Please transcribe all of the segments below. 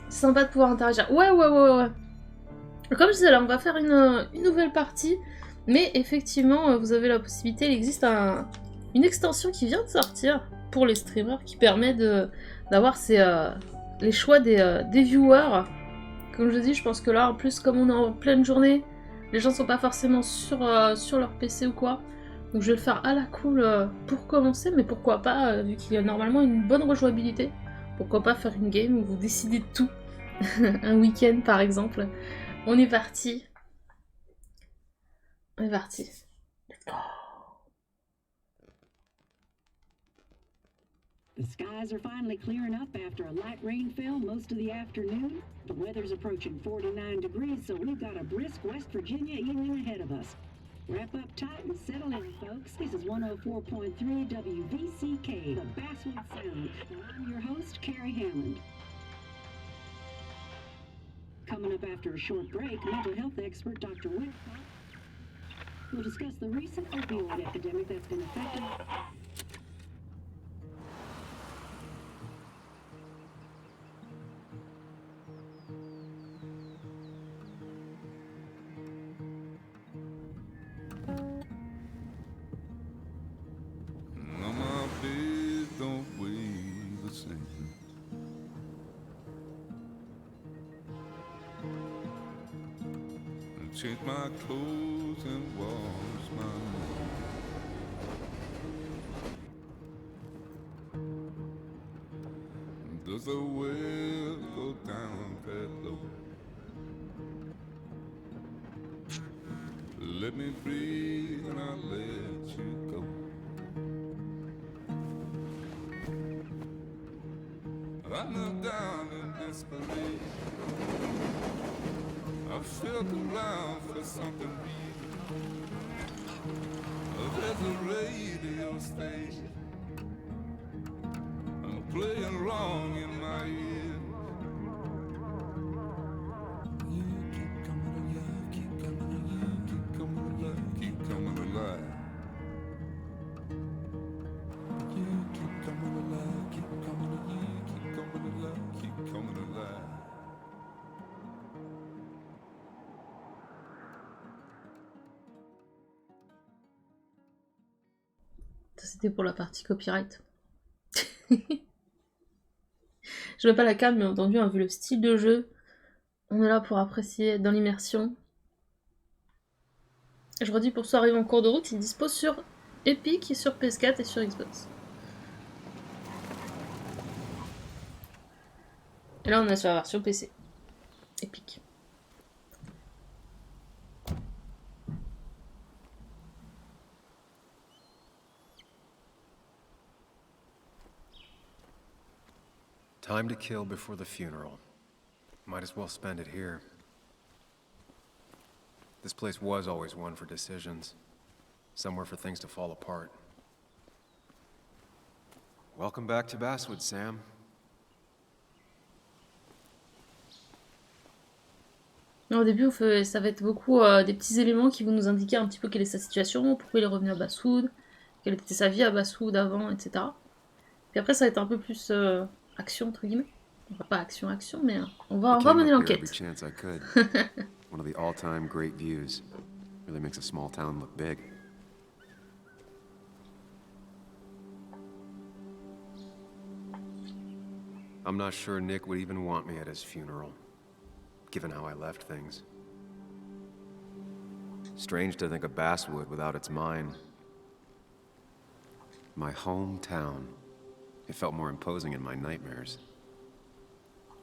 C'est sympa de pouvoir interagir. Ouais. Comme je disais, là, on va faire une nouvelle partie. Mais effectivement, vous avez la possibilité, il existe une extension qui vient de sortir pour les streamers qui permet d'avoir les choix des viewers. Comme je dis, je pense que là, en plus, comme on est en pleine journée, les gens sont pas forcément sur leur PC ou quoi. Donc je vais le faire à la cool pour commencer, mais pourquoi pas, vu qu'il y a normalement une bonne rejouabilité, pourquoi pas faire une game où vous décidez de tout. Un week-end par exemple. On est parti. On est parti. Let's go. The skies are finally clearing up after a light rain fell most of the afternoon. The weather's approaching 49 degrees, so we've got a brisk West Virginia evening ahead of us. Wrap up tight and settle in, folks. This is 104.3 WVCK, the Basswood Sound. And I'm your host, Carrie Hammond. Coming up after a short break, mental health expert Dr. Whitcomb will discuss the recent opioid epidemic that's been affecting... Change my clothes and wash my nose. Does the well go down that low? Let me breathe and I'll let you go. I knelt down in disbelief. I felt around for something real. There's a radio station playing wrong in my ear. You keep coming alive, keep coming alive, keep coming alive, keep coming alive. You keep coming alive, keep coming alive, keep coming alive, keep coming alive. Ça c'était pour la partie copyright. Je mets pas la cam, bien entendu, hein, vu le style de jeu. On est là pour apprécier dans l'immersion. Je redis pour ceux arrivés en cours de route, il dispose sur Epic, et sur PS4 et sur Xbox. Et là on est sur la version PC. Epic. Time to kill before the funeral. Might as well spend it here. This place was always one for decisions. Somewhere for things to fall apart. Welcome back to Basswood, Sam. Au début, ça va être beaucoup des petits éléments qui vont nous indiquer un petit peu quelle est sa situation, pourquoi il est revenu à Basswood, quelle était sa vie à Basswood avant, etc. Puis après, ça va être un peu plus action, entre guillemets. Enfin, pas action, mais on va mener l'enquête. One of the all-time great views. Really makes a small town look big. I'm not sure Nick would even want me at his funeral, given how I left things. Strange to think of Basswood without its mine. My hometown. It felt more imposing in my nightmares.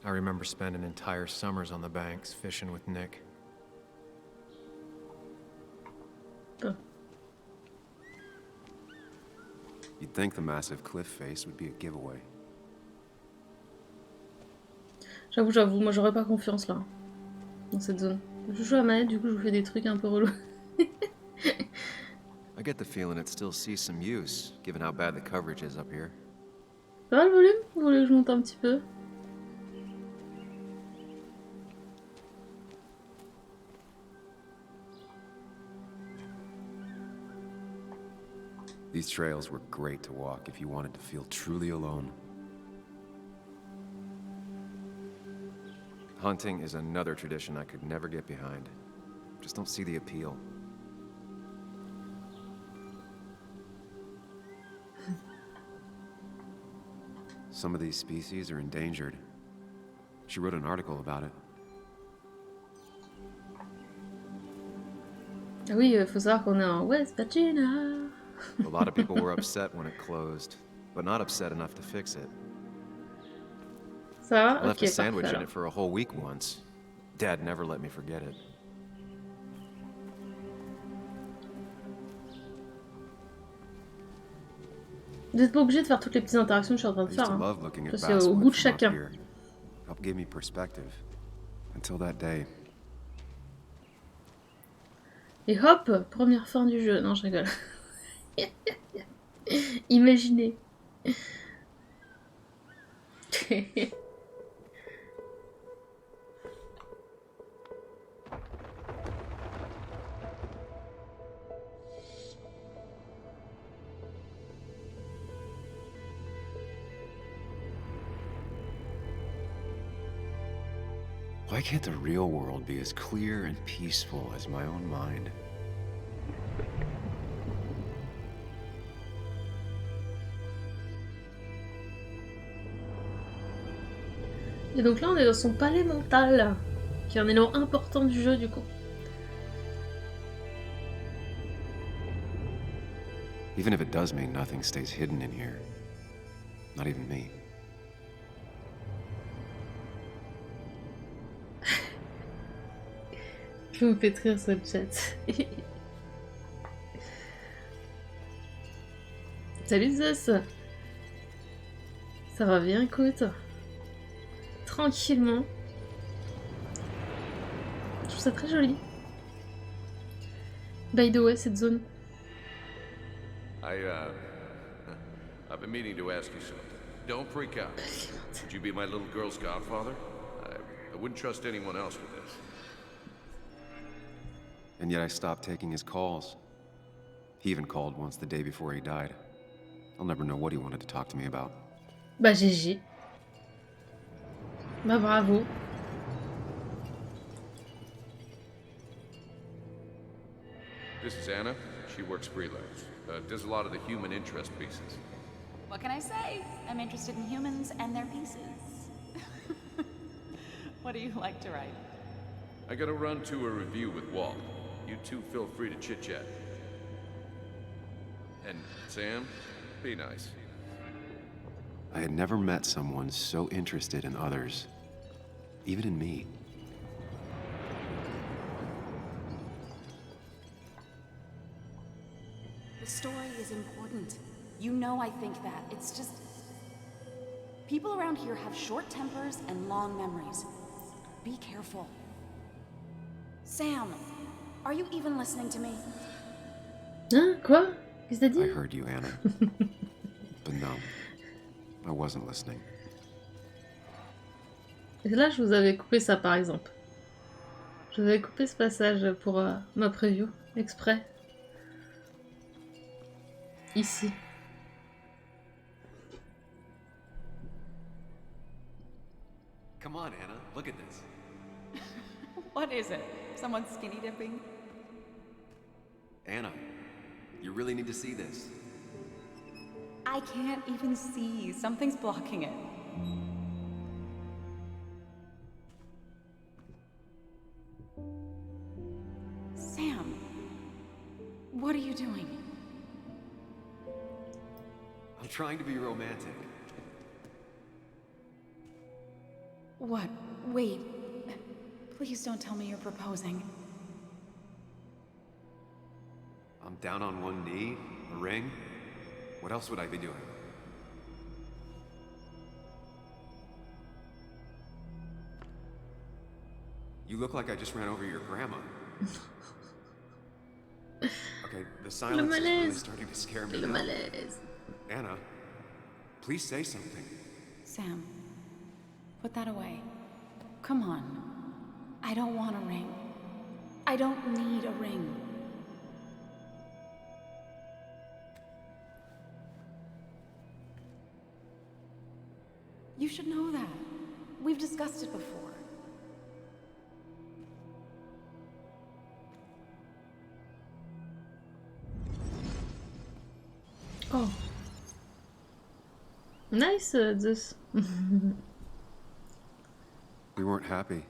I remember spending entire summers on the banks fishing with Nick. You'd think the massive cliff face would be a giveaway. J'avoue, moi j'aurais pas confiance là, dans cette zone. Je joue à la manette, du coup je vous fais des trucs un peu relous. I get the feeling it still sees some use, given how bad the coverage is up here. Ça va le volume? Vous voulez que je monte un petit peu? These trails were great to walk if you wanted to feel truly alone. Hunting is another tradition I could never get behind. Just don't see the appeal. Some of these species are endangered. She wrote an article about it. Ah oui, faut savoir qu'on est en West Virginia. A lot of people were upset when it closed, but not upset enough to fix it. Ça va? I left Ok, a sandwich parfait. in it for a whole week once. Dad never let me forget it. Vous n'êtes pas obligé de faire toutes les petites interactions que je suis en train I de used faire. to Hein. love looking at Ça, c'est au basswood goût de from up chacun. here. Helped give me perspective. Until that day. Et hop, première fin du jeu. Non, je rigole. Imaginez. Why can't the real world be as clear and peaceful as my own mind? Et donc là, on est dans son palais mental, qui est un élément important du jeu, du coup. Even if it does mean nothing stays hidden in here. Not even me. Je me fais rire sur le chat. Salut Zeus. Ça va bien, écoute. Tranquillement. Je trouve ça très joli. By the way, cette zone. I've been meaning to ask you something. Don't freak out. Would you be my little girl's godfather? I wouldn't trust anyone else with this. And yet I stopped taking his calls. He even called once the day before he died. I'll never know what he wanted to talk to me about. Bah GG. Bah bravo. This is Anna. She works freelance. Does a lot of the human interest pieces. What can I say? I'm interested in humans and their pieces. What do you like to write? I gotta run to a review with Walt. You two feel free to chit-chat. And Sam, be nice. I had never met someone so interested in others. Even in me. The story is important. You know I think that. It's just... People around here have short tempers and long memories. Be careful. Sam, are you even listening to me? Hein? Quoi? Qu'est-ce que t'as I dit? heard you, Anna. But no, I wasn't listening. Et là, je vous avais coupé ça, par exemple. Je vous avais coupé ce passage pour ma preview, exprès. Ici. Come on, Anna, look at this. What is it? Someone skinny dipping? Anna, you really need to see this. I can't even see. Something's blocking it. Sam, what are you doing? I'm trying to be romantic. What? Wait. Please don't tell me you're proposing. I'm down on one knee, a ring. What else would I be doing? You look like I just ran over your grandma. Okay, the silence is really malaise. starting to scare me Le now. malaise. Anna, please say something. Sam, put that away. Come on. I don't want a ring. I don't need a ring. You should know that. We've discussed it before. Nice, Zeus. We weren't happy.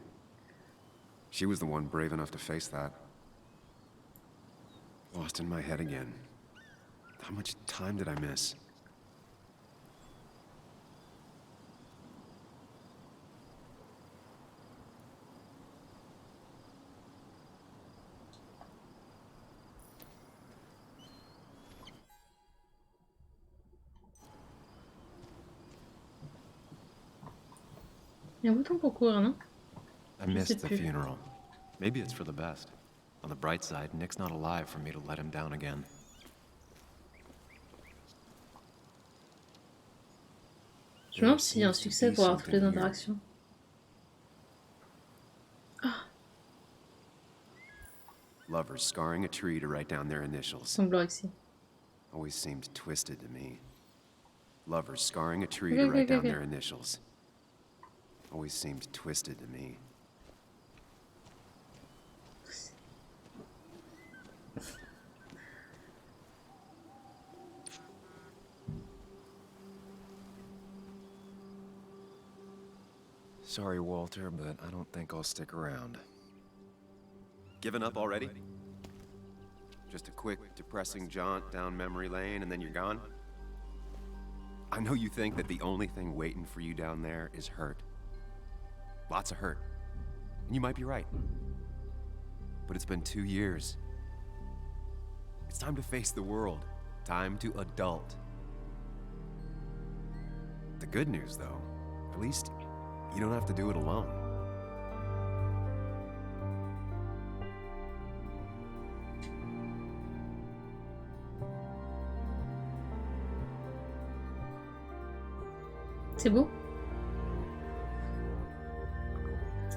She was the one brave enough to face that. Lost in my head again. How much time did I miss? Il y a un bouton pour courir, non? I Je sais missed the plus. funeral. Maybe it's for the best. On the bright side, Nick's not alive for me to let him down again. Je me demande s'il y a un succès pour avoir toutes les interactions. Lovers scarring a tree to write down their initials. Semblant ici. Always seemed twisted to me. Lovers scarring a tree to write down their initials. Always seemed twisted to me. Sorry, Walter, but I don't think I'll stick around. Given up already? Just a quick, depressing jaunt down memory lane and then you're gone? I know you think that the only thing waiting for you down there is hurt. Lots of hurt. And you might be right. But it's been 2 years. It's time to face the world. Time to adult. The good news, though, at least you don't have to do it alone. C'est beau.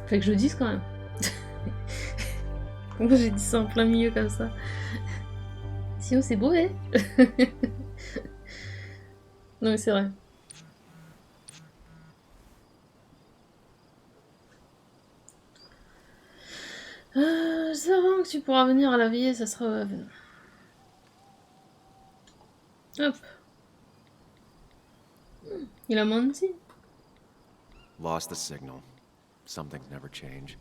Fait que je le dise quand même. Pourquoi j'ai dit ça en plein milieu comme ça? Sinon c'est beau, hein? Non mais c'est vrai. J'espère vraiment que tu pourras venir à la veillée, ça sera... Hop. Il a menti. Lost the signal. Some things never change.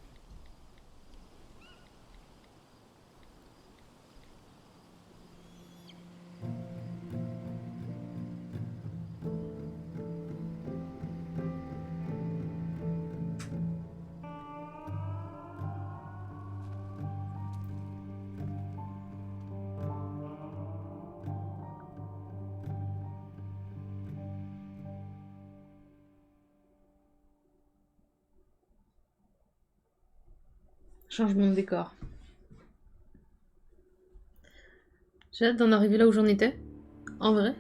Changement de décor. J'ai hâte d'en arriver là où j'en étais. En vrai.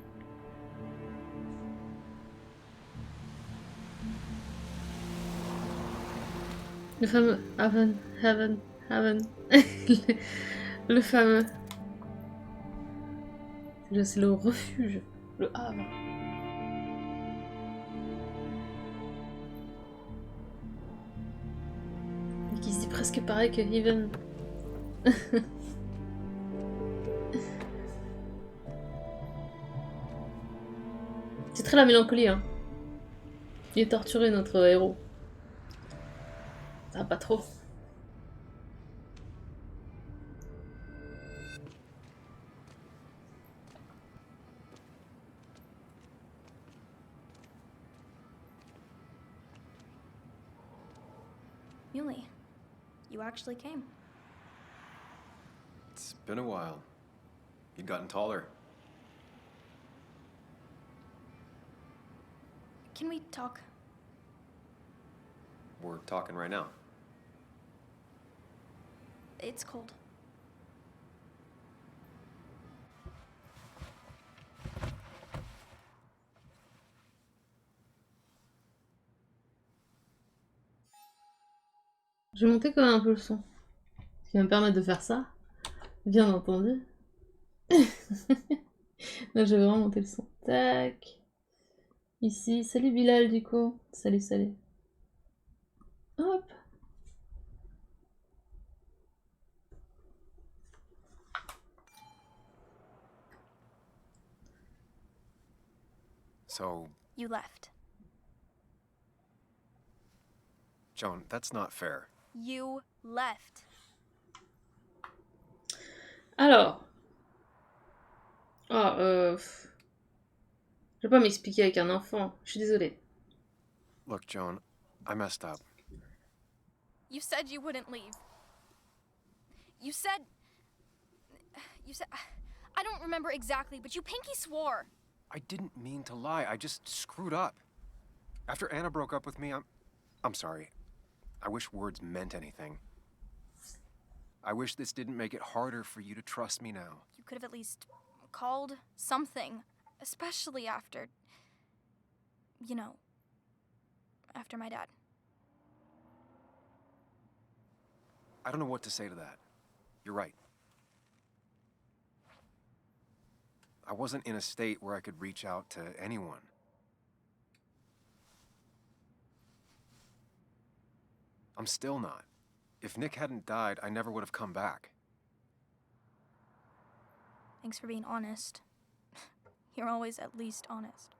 Le fameux Haven, Haven, Haven. le fameux. C'est le refuge. Le havre. Qui se dit presque pareil que Haven. C'est très la mélancolie, hein. Il est torturé, notre héros. Ça va pas trop. Yuli, you actually came. It's been a while. You've gotten taller. Can we talk? We're talking right now. It's cold. Je vais monter quand même un peu le son. Ce qui va me permettre de faire ça. Bien entendu. Là, je vais vraiment monter le son. Tac. Ici. Salut Bilal, du coup. Salut, salut. Hop. So, You left. Joan, that's not fair. You left. Alors. Ah, je vais pas m'expliquer avec un enfant. Je suis désolée. Look, Joan, I messed up. You said you wouldn't leave. You said... I don't remember exactly, but you pinky swore. I didn't mean to lie. I just screwed up. After Anna broke up with me, I'm sorry. I wish words meant anything. I wish this didn't make it harder for you to trust me now. You could have at least called something, especially after... You know, after my dad. I don't know what to say to that. You're right. I wasn't in a state where I could reach out to anyone. I'm still not. If Nick hadn't died, I never would have come back. Thanks for being honest. You're always at least honest.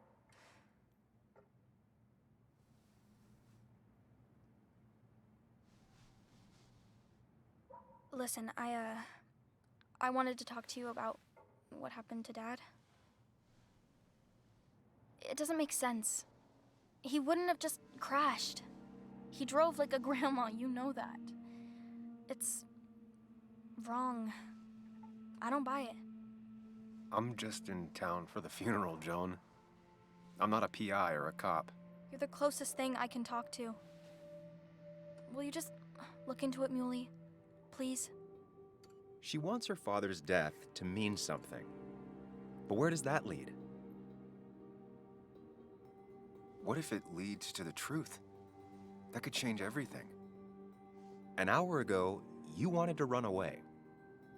Listen, I wanted to talk to you about what happened to Dad. It doesn't make sense. He wouldn't have just crashed. He drove like a grandma, you know that. It's wrong. I don't buy it. I'm just in town for the funeral, Joan. I'm not a PI or a cop. You're the closest thing I can talk to. Will you just look into it, Muley? Please? She wants her father's death to mean something. But where does that lead? What if it leads to the truth? That could change everything. An hour ago, you wanted to run away.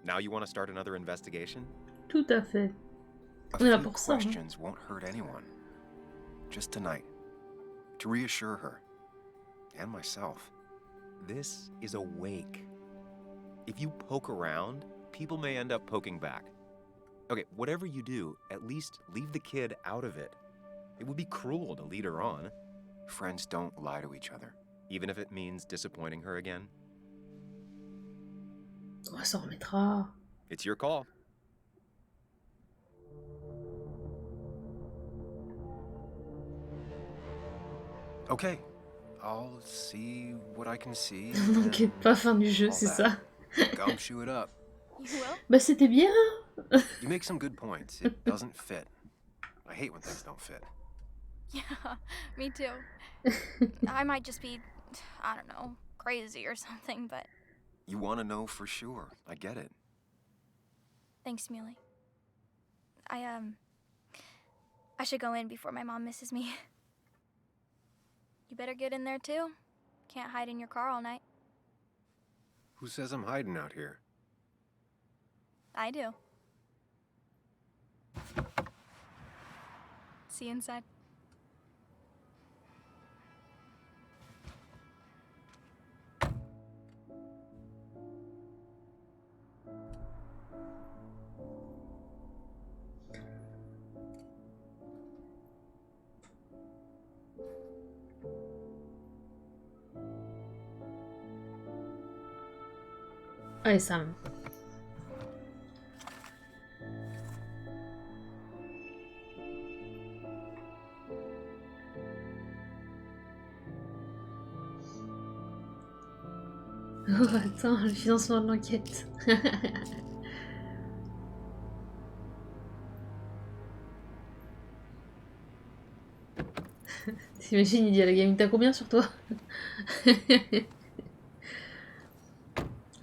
Now you want to start another investigation? Tout à fait. A On est là few pour ça. Hein. questions won't hurt anyone. Just tonight. To reassure her. And myself. This is a wake. If you poke around, people may end up poking back. Okay, whatever you do, at least leave the kid out of it. It would be cruel to lead her on. Friends don't lie to each other. Even if it means disappointing her again. On s'en remettra. It's your call. Okay. I'll see what I can see. N'inquiète pas, fin du jeu, c'est ça. Gumshoe it up. You will? Bah c'était bien. You make some good points. It doesn't fit. I hate when things don't fit. Yeah, me too. I might just be, I don't know, crazy or something, but You want to know for sure. I get it. thanks, Muley. I should go in before my mom misses me. You better get in there too. Can't hide in your car all night. Who says I'm hiding out here? I do. See you inside. Allez, Sam. Oh, attends, le financement de l'enquête. T'imagines, il dit à la gamine, t'as combien sur toi?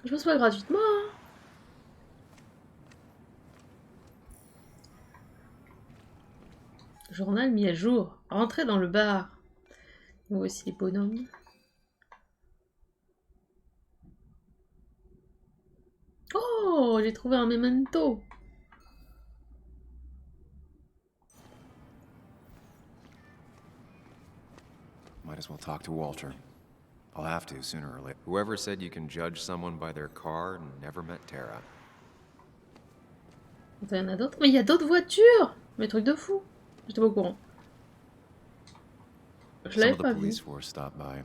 Je pense pas gratuitement. Hein. Journal mis à jour. Rentrez dans le bar. Voici les bonhommes. Oh, j'ai trouvé un memento. Might as well talk to Walter. I'll have to sooner or later. Whoever said you can judge someone by their car never met Tara. Attends, il y en a d'autres. Mais il y a d'autres voitures. Mais truc de fou. J'étais pas au courant. Je Some l'avais of the pas vu. police force stopped by,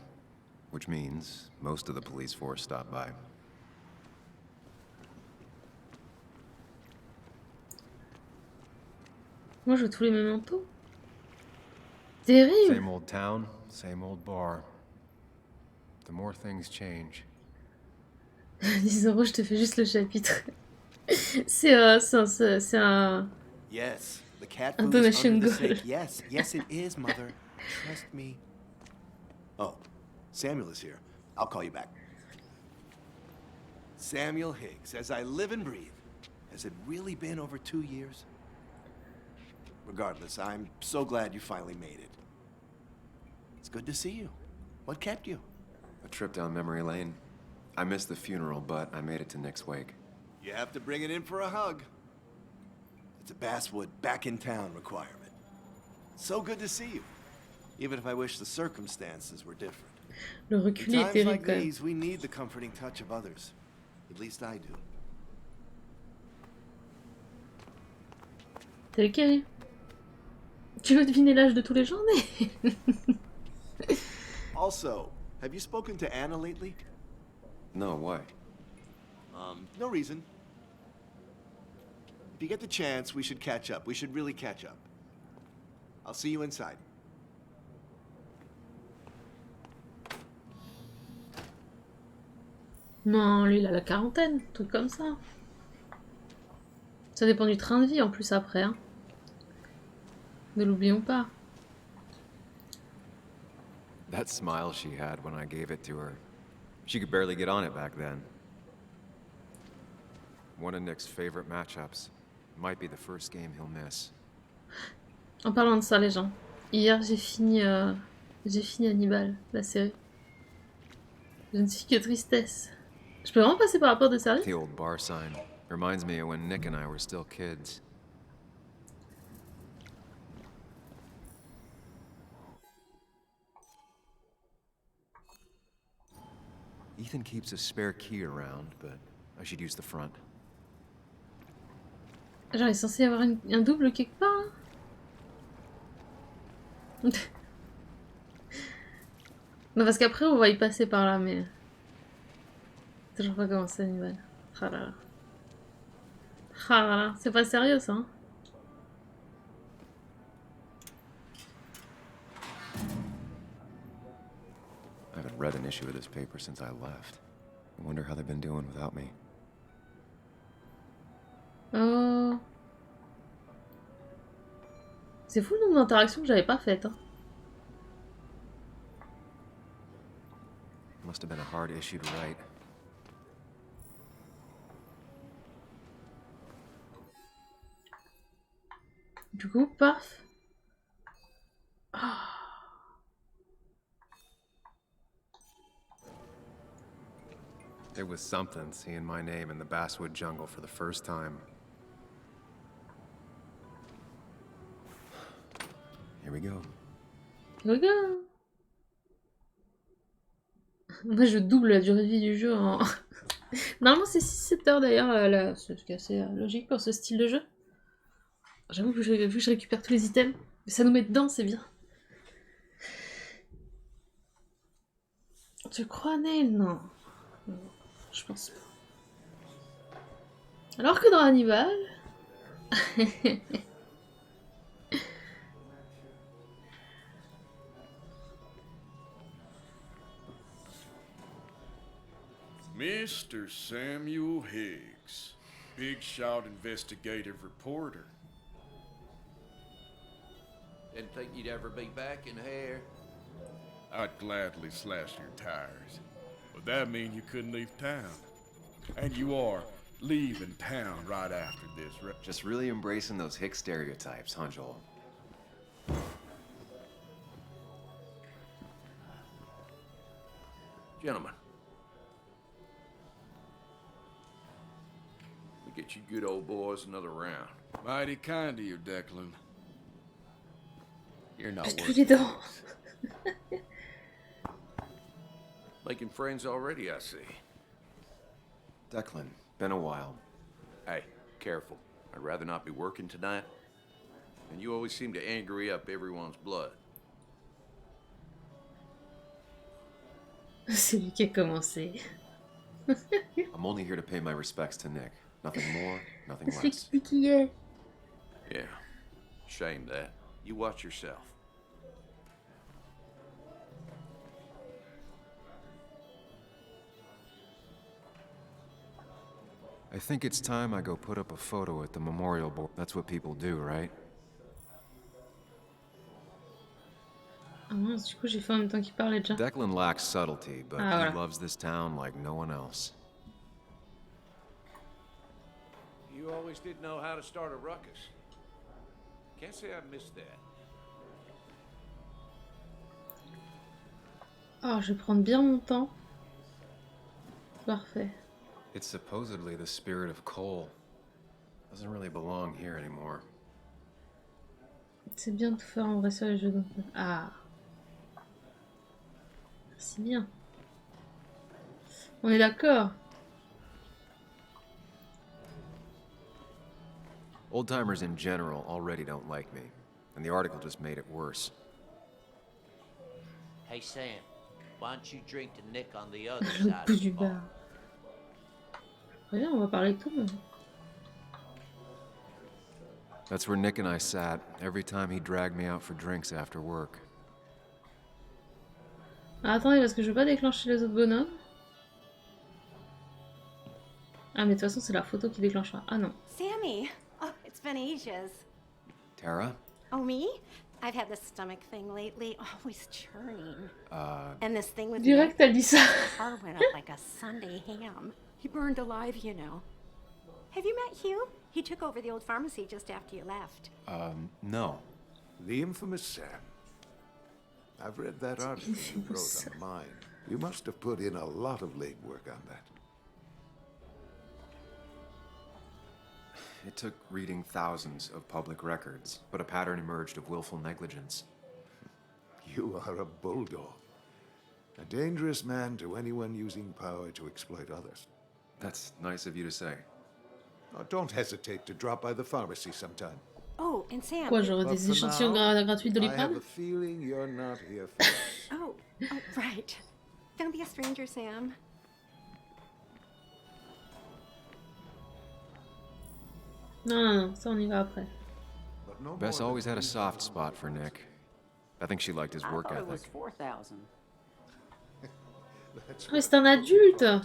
which means most of the police force stopped by. Moi, je veux tous les mêmes manteaux. Terrible. Same old town, same old bar. The more things change. 10 euros, je te fais juste le chapitre. C'est un Yes, the cat Un food is donation under the goal. sink. Yes, yes it is, Mother. Trust me. Oh, Samuel is here. I'll call you back. Samuel Higgs, as I live and breathe. Has it really been over 2 years? Regardless, I'm so glad you finally made it. It's good to see you. What kept you? A trip down memory lane. I missed the funeral, but I made it to Nick's wake. You have to bring it in for a hug. It's a Basswood back in town requirement. So good to see you. Even if I wish the circumstances were different. Le In reculé est times terrible like quand même. these, we need the comforting touch of others. At least I do. T'es lequel? Tu veux deviner l'âge de tous les gens, mais... Also, have you spoken to Anna lately? No, why? No reason. If you get the chance, we should catch up. We should really catch up. I'll see you inside. Non, lui, il a la quarantaine, truc comme ça. Ça dépend du train de vie en plus après. Hein. Ne l'oublions pas. That smile she had when I gave it to her. She could barely get on it back then. One of Nick's favorite matchups. Might be the first game he'll miss. En parlant de ça, les gens. Hier, j'ai fini Hannibal, la série. Je ne suis que tristesse. Je peux vraiment passer par la porte de service? The old bar sign reminds me of when Nick and I were still kids. Ethan keeps a spare key around, but I should use the front. Genre, il est censé y avoir un double quelque part, hein. Non, parce qu'après, on va y passer par là, mais... Toujours pas commencé, Hannibal. Ah là là. Ah là là, c'est pas sérieux, ça, hein. I haven't read an issue of this paper since I left. I wonder how they've been doing without me. Oh... C'est fou le nombre d'interactions que j'avais pas faites, hein. Must have been a hard issue to write. Du coup, paf. It was something seeing my name in the Basswood jungle for the first time. Here we go. Regarde. Moi, je double la durée de vie du jeu en... Normalement, c'est 6-7 heures d'ailleurs, là, ce qui est assez logique pour ce style de jeu. J'avoue que vu que je récupère tous les items, mais ça nous met dedans, c'est bien. Tu crois, Neil? Non. Non, je pense pas. Alors que dans Hannibal... Mr. Samuel Higgs, big shot investigative reporter. Didn't think you'd ever be back in here. I'd gladly slash your tires, but that mean you couldn't leave town. And you are leaving town right after this, right? Just really embracing those hick stereotypes, huh, Joel? Gentlemen. We get you good old boys another round. Mighty kind of you, Declan. You're not Tous worth les dents. Making friends already, I see. Declan, been a while. Hey, careful. I'd rather not be working tonight. And you always seem to angry up everyone's blood. C'est lui qui a commencé. I'm only here to pay my respects to Nick. Nothing more, nothing C'est less. qui est. Yeah. Shame that. You watch yourself. I think it's time I go put up a photo at the memorial board. That's what people do, right? Ah mince, du coup j'ai fait en même temps qu'il parlait déjà. Declan lacks subtlety, but Ah, he voilà. loves this town like no one else. You always did know how to start a ruckus. Can't say I missed that. Ah, je vais prendre bien mon temps. Parfait. It's supposedly the spirit of coal. Doesn't really belong here anymore. C'est bien de tout faire en vrai sur les jeux d'enfants. Ah. C'est bien. On est d'accord. Old-timers in general already don't like me, and the article just made it worse. Hey Sam, why don't you drink to Nick on the other Le side bout of du the bar. bar? Très bien, on va parler avec tout le monde. That's where Nick and I sat every time he dragged me out for drinks after work. Ah, attendez, parce que je veux pas déclencher les autres bonhommes. Ah, mais de toute façon, c'est la photo qui déclenchera. Ah non. Sammy! Oh, it's been ages. Tara? Oh, me? I've had this stomach thing lately, always churning. Uh, And this thing with Direct, Nick, elle dit ça. his car went up like a Sunday ham. He burned alive, you know. Have you met Hugh? He took over the old pharmacy just after you left. no. The infamous Sam. I've read that article you wrote on mine. You must have put in a lot of legwork on that. It took reading thousands of public records, but a pattern emerged of willful negligence. You are a bulldog. A dangerous man to anyone using power to exploit others. That's nice of you to say. Oh, don't hesitate to drop by the pharmacy sometime. Oh, and Sam. Quoi, j'aurais But des for échantillons gratuits de I have Doliprane? a feeling you're not here first. Oh, right. Don't be a stranger, Sam. Non, non, non, ça on y va après. But no Bess more always than had a 3,000 soft spot for Nick. I think she liked his I work thought it was ethic. 4,000. That's Mais what c'est un adulte.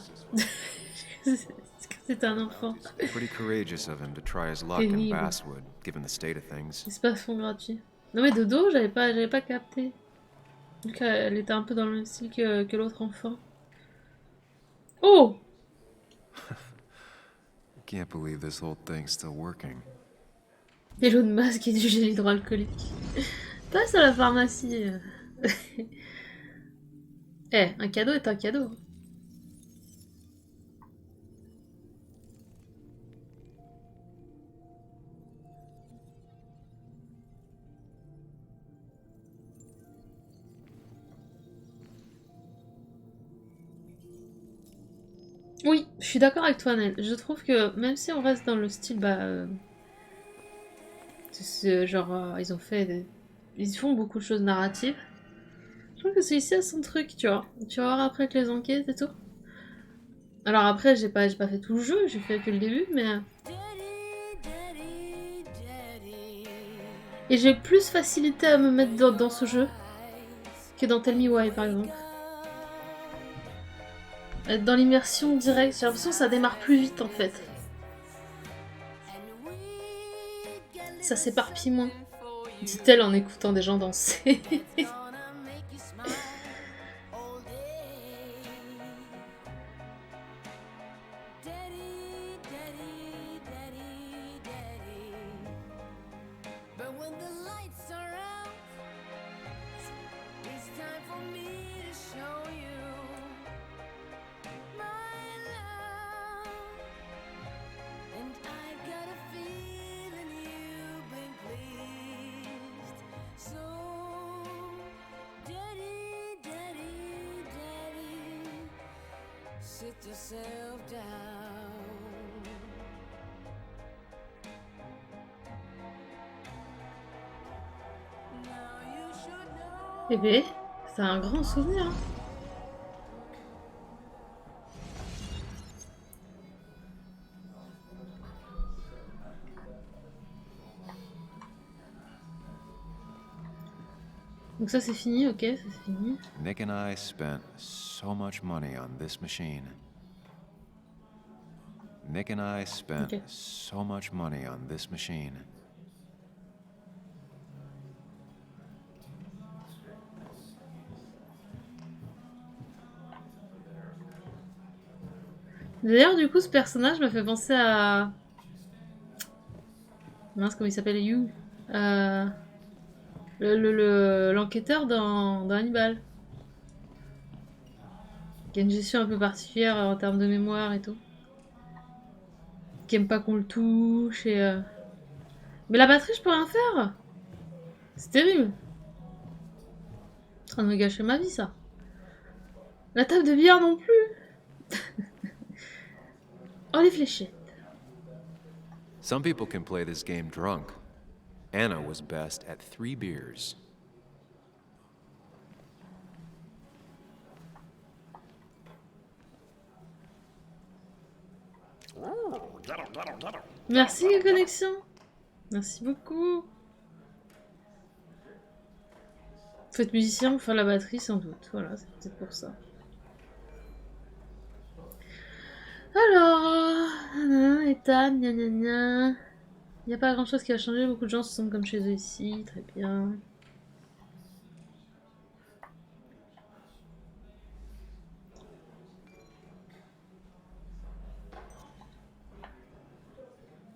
is C'est un enfant. Pretty courageous of him to try his luck in Terrible. Basswood, given the state of things. C'est pas fond gratuit. Non mais de dos, j'avais pas capté. Donc elle était un peu dans le même style que l'autre enfant. Oh! I can't believe this whole thing's still working. Des lots de masques et du gel hydroalcoolique. Passe à la pharmacie. Eh, un cadeau est un cadeau. Oui, je suis d'accord avec toi, Nel. Je trouve que même si on reste dans le style, genre, ils font beaucoup de choses narratives. Je trouve que celui-ci a son truc, tu vois. Tu vas voir après avec les enquêtes et tout. Alors après, j'ai pas fait tout le jeu, j'ai fait que le début, mais... Et j'ai plus facilité à me mettre dans ce jeu que dans Tell Me Why, par exemple. Être dans l'immersion directe, j'ai l'impression que ça démarre plus vite, en fait. Ça s'éparpille moins, dit-elle en écoutant des gens danser. Sit yourself down. Bébé, c'est un grand souvenir. Hein. Donc ça c'est fini, ok, ça c'est fini. Nick and I spent so much money on this machine. Nick and I spent Okay. so much money on this machine. D'ailleurs, du coup, ce personnage m'a fait penser à... Mince, comment il s'appelle, You l'enquêteur dans Hannibal. Qui a une gestion un peu particulière en termes de mémoire et tout. Qui aime pas qu'on le touche et... Mais la batterie, je peux rien faire. C'est terrible. En train de me gâcher ma vie, ça. La table de billard non plus. Oh, les fléchettes. Some people can play this game drunk. Anna was best at 3 beers. Merci, connexion. Merci beaucoup. Faut être musicien pour faire la batterie, sans doute. Voilà, c'est peut-être pour ça. Alors, Ethan, gna gna gna. Il n'y a pas grand chose qui a changé, beaucoup de gens se sentent comme chez eux ici, très bien.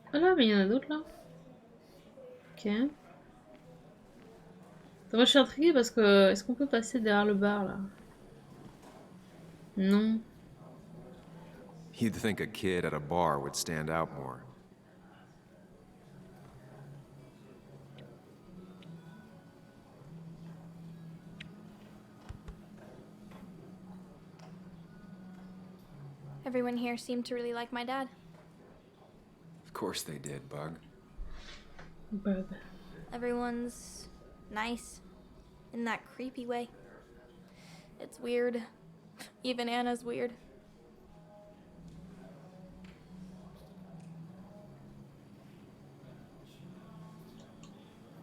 Voilà, mais il y en a d'autres là. Ok. Moi je suis intriguée parce que, est-ce qu'on peut passer derrière le bar là? Non. You'd think a kid at a bar would stand out more. Everyone here seemed to really like my dad. Of course they did, Bug. Bug. Everyone's nice in that creepy way. It's weird. Even Anna's weird.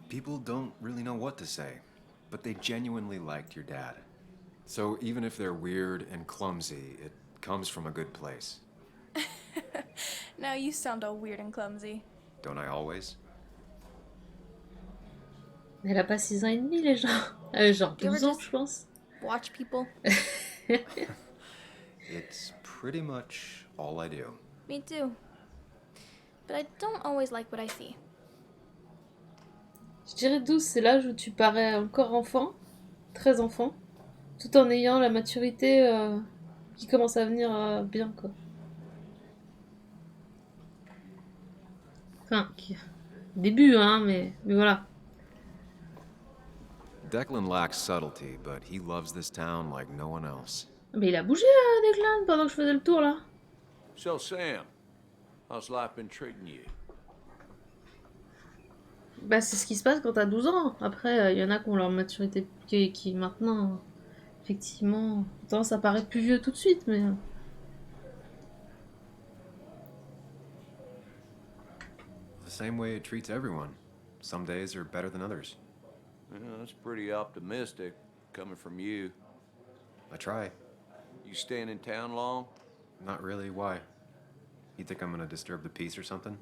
People don't really know what to say, but they genuinely liked your dad. So even if they're weird and clumsy, it comes from a good place. Now you sound all weird and clumsy. Don't I always? Elle a pas 6 ans et demi, les gens. Genre 12 ans, je pense. Watch people. It's pretty much all I do. Me too. But I don't always like what I see. Je dirais 12, c'est l'âge où tu parais encore enfant, très enfant, tout en ayant la maturité qui commence à venir bien, quoi. Enfin, début, hein, mais voilà. Declan lacks subtlety, but he loves this town like no one else. Mais il a bougé, Declan, pendant que je faisais le tour, là. So, Sam, how's life been treating you? Bah, c'est ce qui se passe quand t'as 12 ans. Après, il y en a qui ont leur maturité qui maintenant, effectivement, ça paraît plus vieux tout de suite, mais... The same way it treats everyone. Some days are better than others. Yeah, that's pretty optimistic, coming from you. I try. You staying in town long? Not really. Why? You think I'm gonna disturb the peace or something?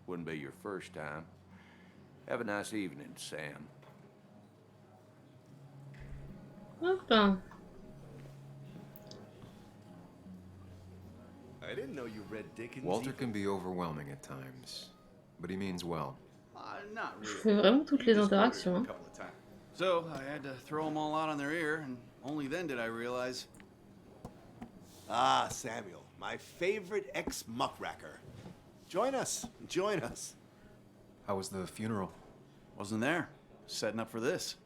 Wouldn't be your first time. Have a nice evening, Sam. Hop. I didn't know you read Dickens. Walter can be overwhelming at times, but he means well. Not Je really. fais vraiment toutes les interactions. Hein. So I had to throw them all out on their ear, and only then did I realize. Ah, Samuel, my favorite ex-muckracker. Join us. Join us. How was the funeral? Wasn't there. Setting up for this.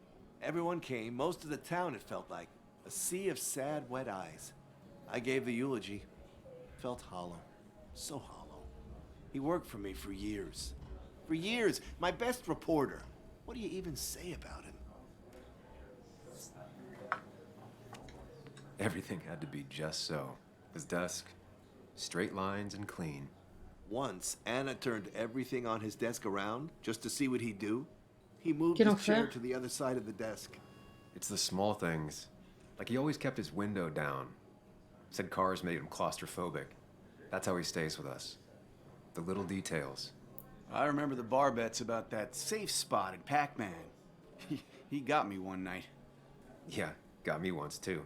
Everyone came, most of the town, it felt like. A sea of sad, wet eyes. I gave the eulogy. Felt hollow. So hollow. He worked for me for years. For years. My best reporter. What do you even say about him? Everything had to be just so. His desk, straight lines and clean. Once, Anna turned everything on his desk around just to see what he'd do. He moved Quel his chair enfer. to the other side of the desk. It's the small things. Like he always kept his window down. Said cars made him claustrophobic. That's how he stays with us. The little details. I remember the bar bets about that safe spot in Pac-Man. He got me one night. Yeah, got me once too.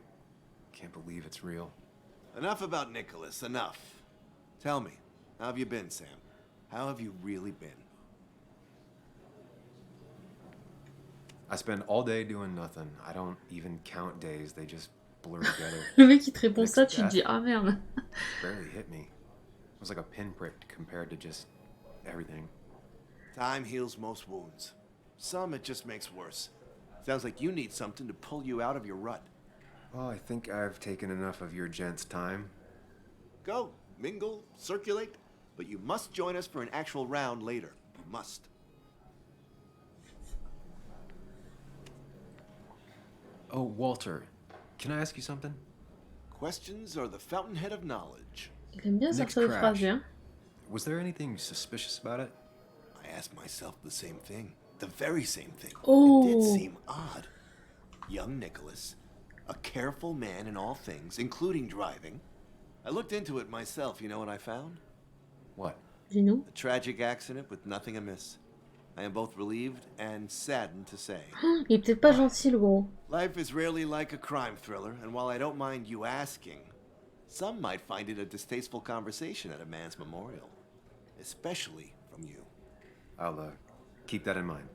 Can't believe it's real. Enough about Nicholas, enough. Tell me, how have you been, Sam? How have you really been? I spend all day doing nothing. I don't even count days, they just blur together. Le mec, il te répond Nick's ça, tu te death dis, ah merde. barely hit me. It was like a pinprick compared to just everything. Time heals most wounds. Some it just makes worse. Sounds like you need something to pull you out of your rut. Well, I think I've taken enough of your gents' time. Go, mingle, circulate, but you must join us for an actual round later. You must. Oh, Walter, can I ask you something? Questions are the fountainhead of knowledge. Il aime bien Nick's sortir de crash. phrases, hein. Was there anything suspicious about it? I asked myself the same thing. The very same thing. Oh. It did seem odd. Young Nicholas, a careful man in all things, including driving. I looked into it myself. You know what I found? What? Dis-nous. A tragic accident with nothing amiss. I am both relieved and saddened to say. Il est peut-être pas gentil, le gros. Life is rarely like a crime thriller, and while I don't mind you asking, some might find it a distasteful conversation at a man's memorial. Especially from you. I'll keep that in mind.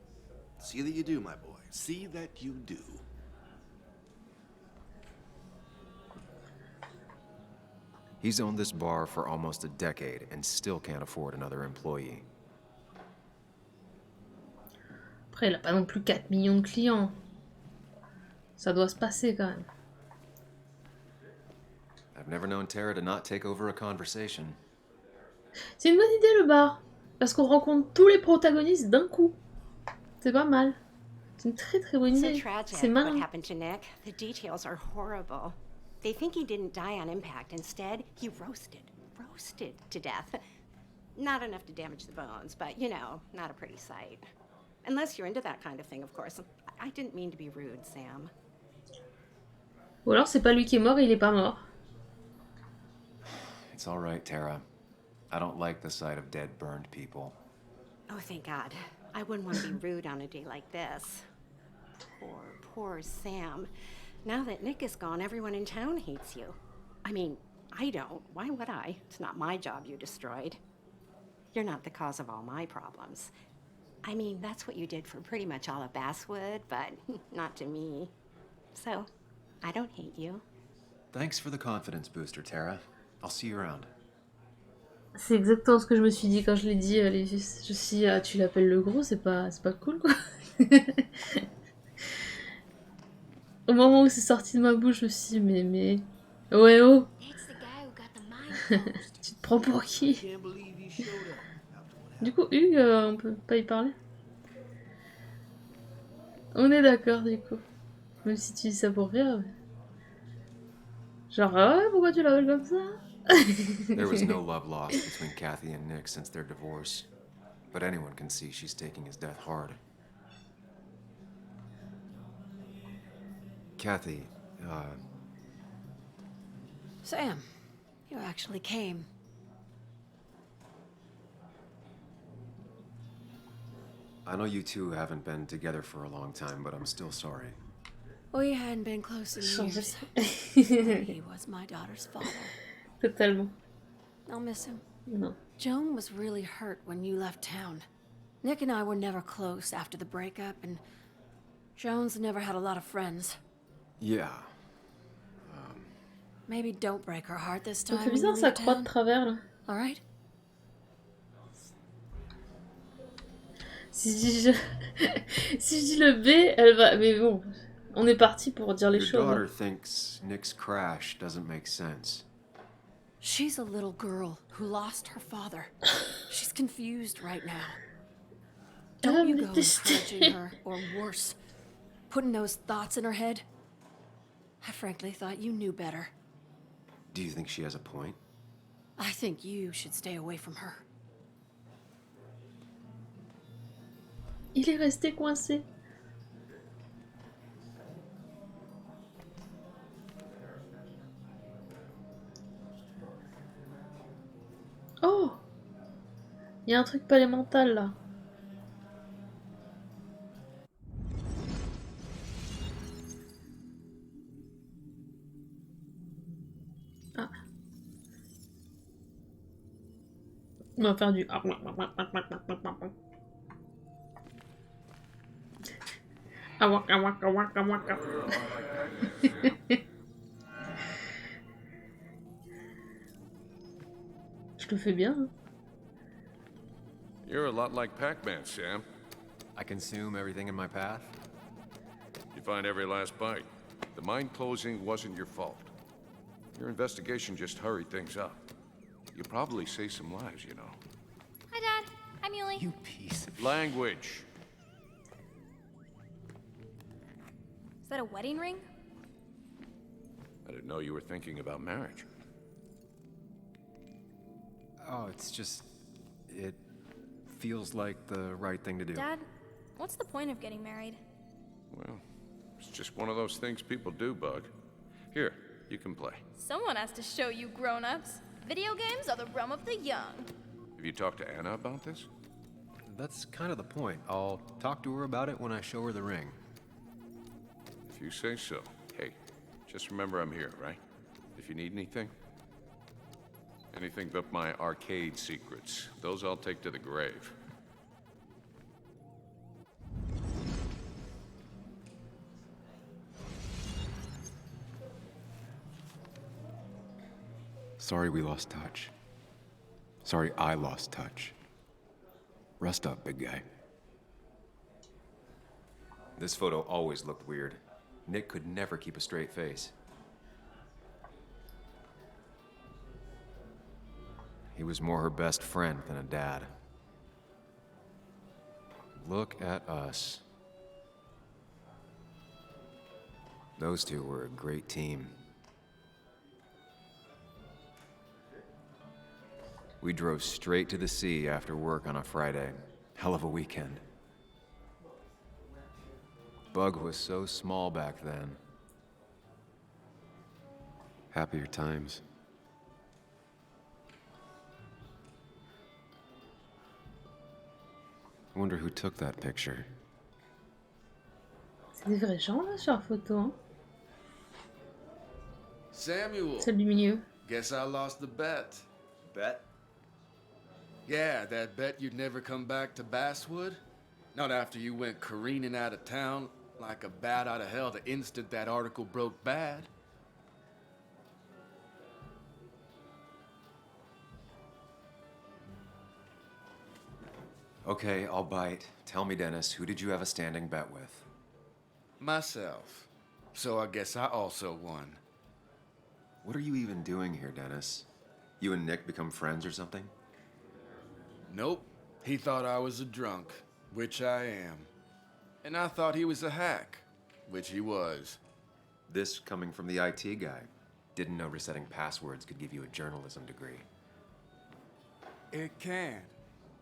See that you do, my boy. See that you do. He's owned this bar for almost a decade and still can't afford another employee. Après, il a pas non plus 4 millions de clients. Ça doit se passer quand même. I've never known Tara to not take over a conversation. C'est une bonne idée le bar. Parce qu'on rencontre tous les protagonistes d'un coup. C'est pas mal. C'est une très très bonne So idée. tragic C'est what malin. happened to Nick. The details are horrible. They think he didn't die on impact. Instead, he roasted to death. Not enough to damage the bones, but, you know, not a pretty sight. Unless you're into that kind of thing, of course. I didn't mean to be rude, Sam. Ou alors c'est pas lui qui est mort et il est pas mort. It's all right, Tara. I don't like the sight of dead, burned people. Oh, thank God. I wouldn't want to be rude on a day like this. Poor Sam. Now that Nick is gone, everyone in town hates you. I mean, I don't. Why would I? It's not my job you destroyed. You're not the cause of all my problems. I mean, that's what you did for pretty much all of Basswood, but not to me. So, I don't hate you. Thanks for the confidence booster, Tara. I'll see you around. C'est exactement ce que je me suis dit quand je l'ai dit. Je me suis dit, ah, tu l'appelles le gros, c'est pas cool quoi. Au moment où c'est sorti de ma bouche, je me suis dit, mais... Ouais, oh. Tu te prends pour qui? Du coup, Hugues, on peut pas y parler? On est d'accord, du coup. Même si tu dis ça pour rire. Mais... Genre, ah ouais, pourquoi tu l'appelles comme ça? There was no love lost between Kathy and Nick since their divorce. But anyone can see she's taking his death hard. Kathy, Sam, you actually came. I know you two haven't been together for a long time, but I'm still sorry. We hadn't been close in years. Changer. He was my daughter's father. Totalement. I'll miss him. Non. Joan was really hurt when you left town. Nick and I were never close after the breakup, and Joan's never had a lot of friends. Yeah. Maybe don't break her heart this Ça me time. fait bizarre sa croix de travers là. All right? Si je dis le B, elle va. Mais bon, on est parti pour dire les Your choses. daughter thinks Nick's crash doesn't make sense. She's a little girl who lost her father. She's confused right now. Don't you go encouraging her, or worse, putting those thoughts in her head. I frankly thought you knew better. Do you think she has a point? I think you should stay away from her. Il est resté coincé. Oh! Il y a un truc palais mental là. Ah. On va faire du... Je le fais bien. Hein. You're a lot like Pac-Man, Sam. I consume everything in my path. You find every last bite. The mine closing wasn't your fault. Your investigation just hurried things up. You probably saved some lives, you know. Hi, Dad. Hi, Muley. You piece of Language. Is that a wedding ring? I didn't know you were thinking about marriage. Oh, it's just... it feels like the right thing to do. Dad, what's the point of getting married? Well, it's just one of those things people do, Bug. Here, you can play. Someone has to show you grown-ups. Video games are the realm of the young. Have you talked to Anna about this? That's kind of the point. I'll talk to her about it when I show her the ring. If you say so. Hey, just remember I'm here, right? If you need anything. Anything but my arcade secrets. Those I'll take to the grave. Sorry we lost touch. Sorry I lost touch. Rest up, big guy. This photo always looked weird. Nick could never keep a straight face. He was more her best friend than a dad. Look at us. Those two were a great team. We drove straight to the sea after work on a Friday. Hell of a weekend. Bug was so small back then. Happier times. I wonder who took that picture. C'est des vrais gens là sur la photo. Hein. Samuel. Celle du milieu. Guess I lost the bet. Bet? Yeah, that bet you'd never come back to Basswood? Not after you went careening out of town like a bat out of hell the instant that article broke bad. Okay, I'll bite. Tell me, Dennis, who did you have a standing bet with? Myself. So I guess I also won. What are you even doing here, Dennis? You and Nick become friends or something? Nope. He thought I was a drunk, which I am. And I thought he was a hack, which he was. This coming from the IT guy. Didn't know resetting passwords could give you a journalism degree. It can.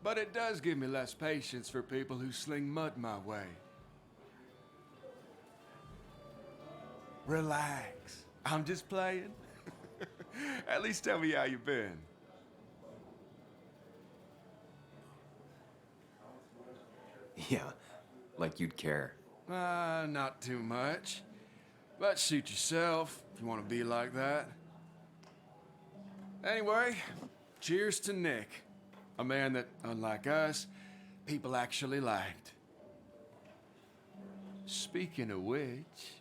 But it does give me less patience for people who sling mud my way. Relax. I'm just playing. At least tell me how you been. Yeah, like you'd care. Not too much. But suit yourself if you want to be like that. Anyway, cheers to Nick. A man that, unlike us, people actually liked. Speaking of which...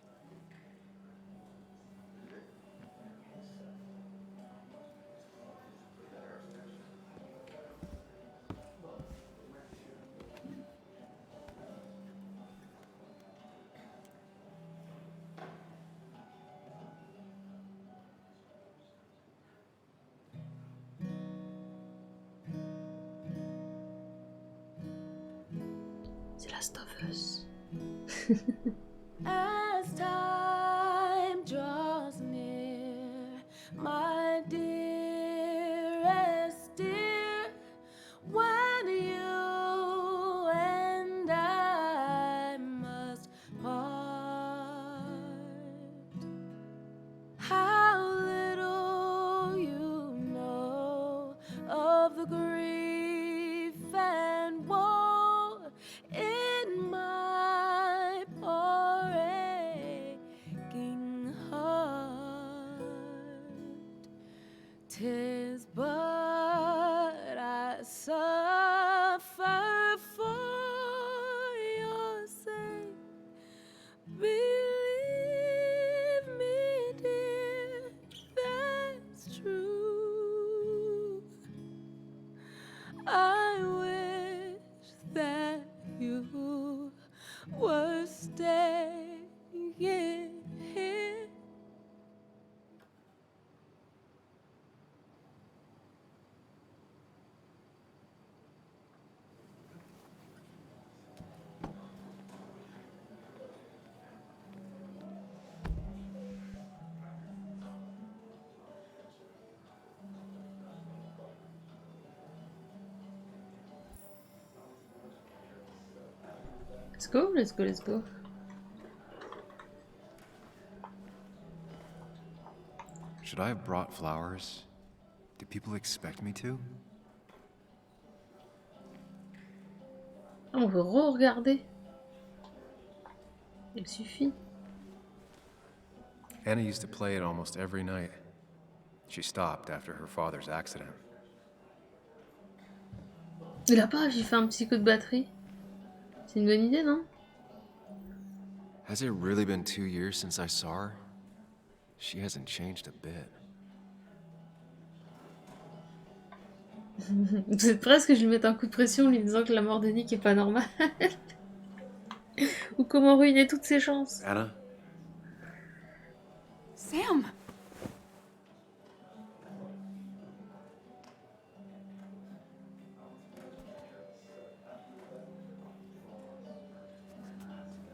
C'est Last of Us. As time draws near, my dearest dear, when you and I 'tis but I suffer for your sake. Believe me, dear, that's true. I wish that you were staying here. Let's go, let's go, let's go. Should I have brought flowers? Do people expect me to? Ah, on veut re-regarder. Il suffit. Anna used to play it almost every night. She stopped after her father's accident. Il a pas, j'ai fait un petit coup de batterie. C'est une bonne idée, non? Has it really been 2 years since I saw her? She hasn't changed a bit. C'est presque que je lui mette un coup de pression en lui disant que la mort de Nick est pas normale. Ou comment ruiner toutes ses chances. Anna? Sam!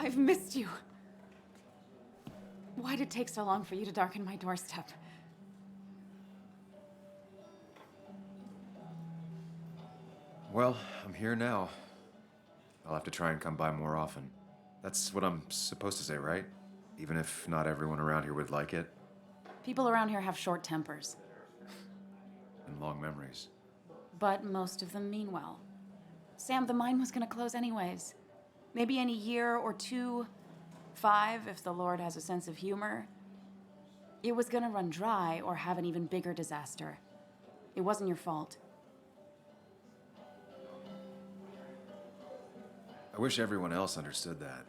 I've missed you. Why'd it take so long for you to darken my doorstep? Well, I'm here now. I'll have to try and come by more often. That's what I'm supposed to say, right? Even if not everyone around here would like it. People around here have short tempers, And long memories. but most of them mean well. Sam, the mine was gonna close anyways. Maybe in a year or 2, 5 if the Lord has a sense of humor. It was gonna run dry or have an even bigger disaster. It wasn't your fault. I wish everyone else understood that.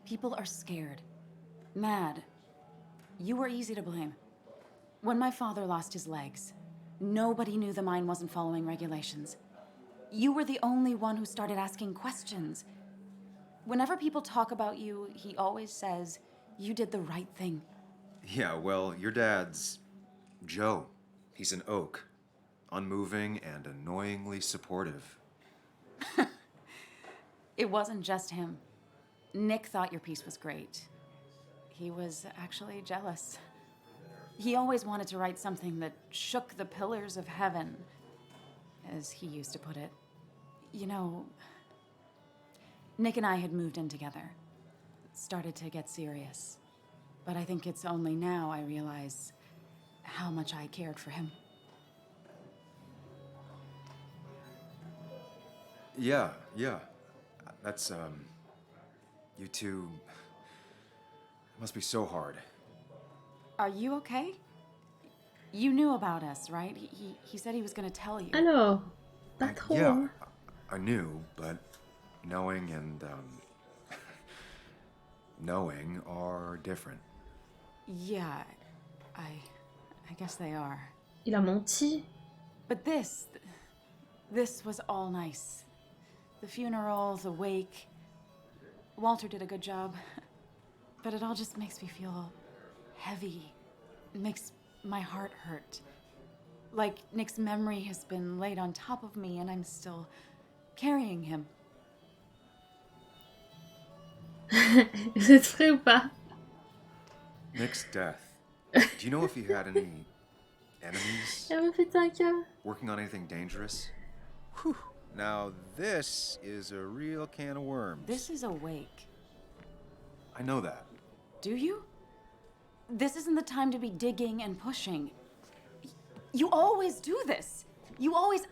People are scared. Mad. You were easy to blame. When my father lost his legs, nobody knew the mine wasn't following regulations. You were the only one who started asking questions. Whenever people talk about you, he always says, you did the right thing. Yeah, well, your dad's Joe. He's an oak. Unmoving and annoyingly supportive. It wasn't just him. Nick thought your piece was great. He was actually jealous. He always wanted to write something that shook the pillars of heaven, as he used to put it. You know, Nick and I had moved in together. Started to get serious. But I think it's only now I realize how much I cared for him. Yeah. That's, you two must be so hard. Are you okay? You knew about us, right? He said he was gonna tell you. Alors, pas trop. Yeah, I knew, but knowing and, knowing are different. Yeah, I guess they are. Il a menti. But this was all nice. The funeral, the wake. Walter did a good job. But it all just makes me feel heavy. It makes my heart hurt. Like Nick's memory has been laid on top of me and I'm still carrying him. Vous êtes prêts ou pas? Nick's death. Do you know if he had any enemies? Elle me fait un cœur. Working on anything dangerous? Whew. Now this is a real can of worms. This is a wake. I know that. Do you? This isn't the time to be digging and pushing. You always do this. You always...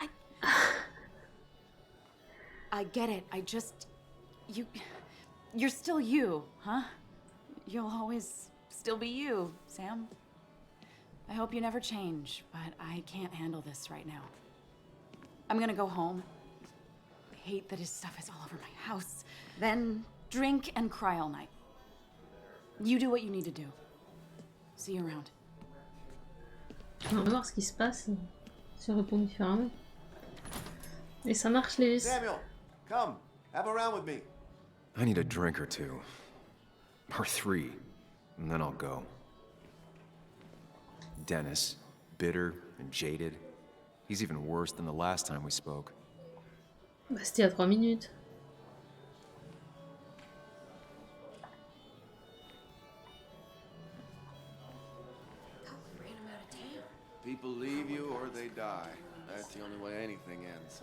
I get it. I just... You're still you, huh? You'll always still be you, Sam. I hope you never change, but I can't handle this right now. I'm gonna go home. I hate that his stuff is all over my house. Then drink and cry all night. You do what you need to do. See you around. On va voir ce qui se passe. Se répond différemment. Et ça marche, Lewis. Samuel, come, have a round with me. I need a drink or two. Or 3. And then I'll go. Dennis, bitter and jaded. He's even worse than the last time we spoke. Bah, c'était il y a 3 minutes. People leave you or they die. That's the only way anything ends.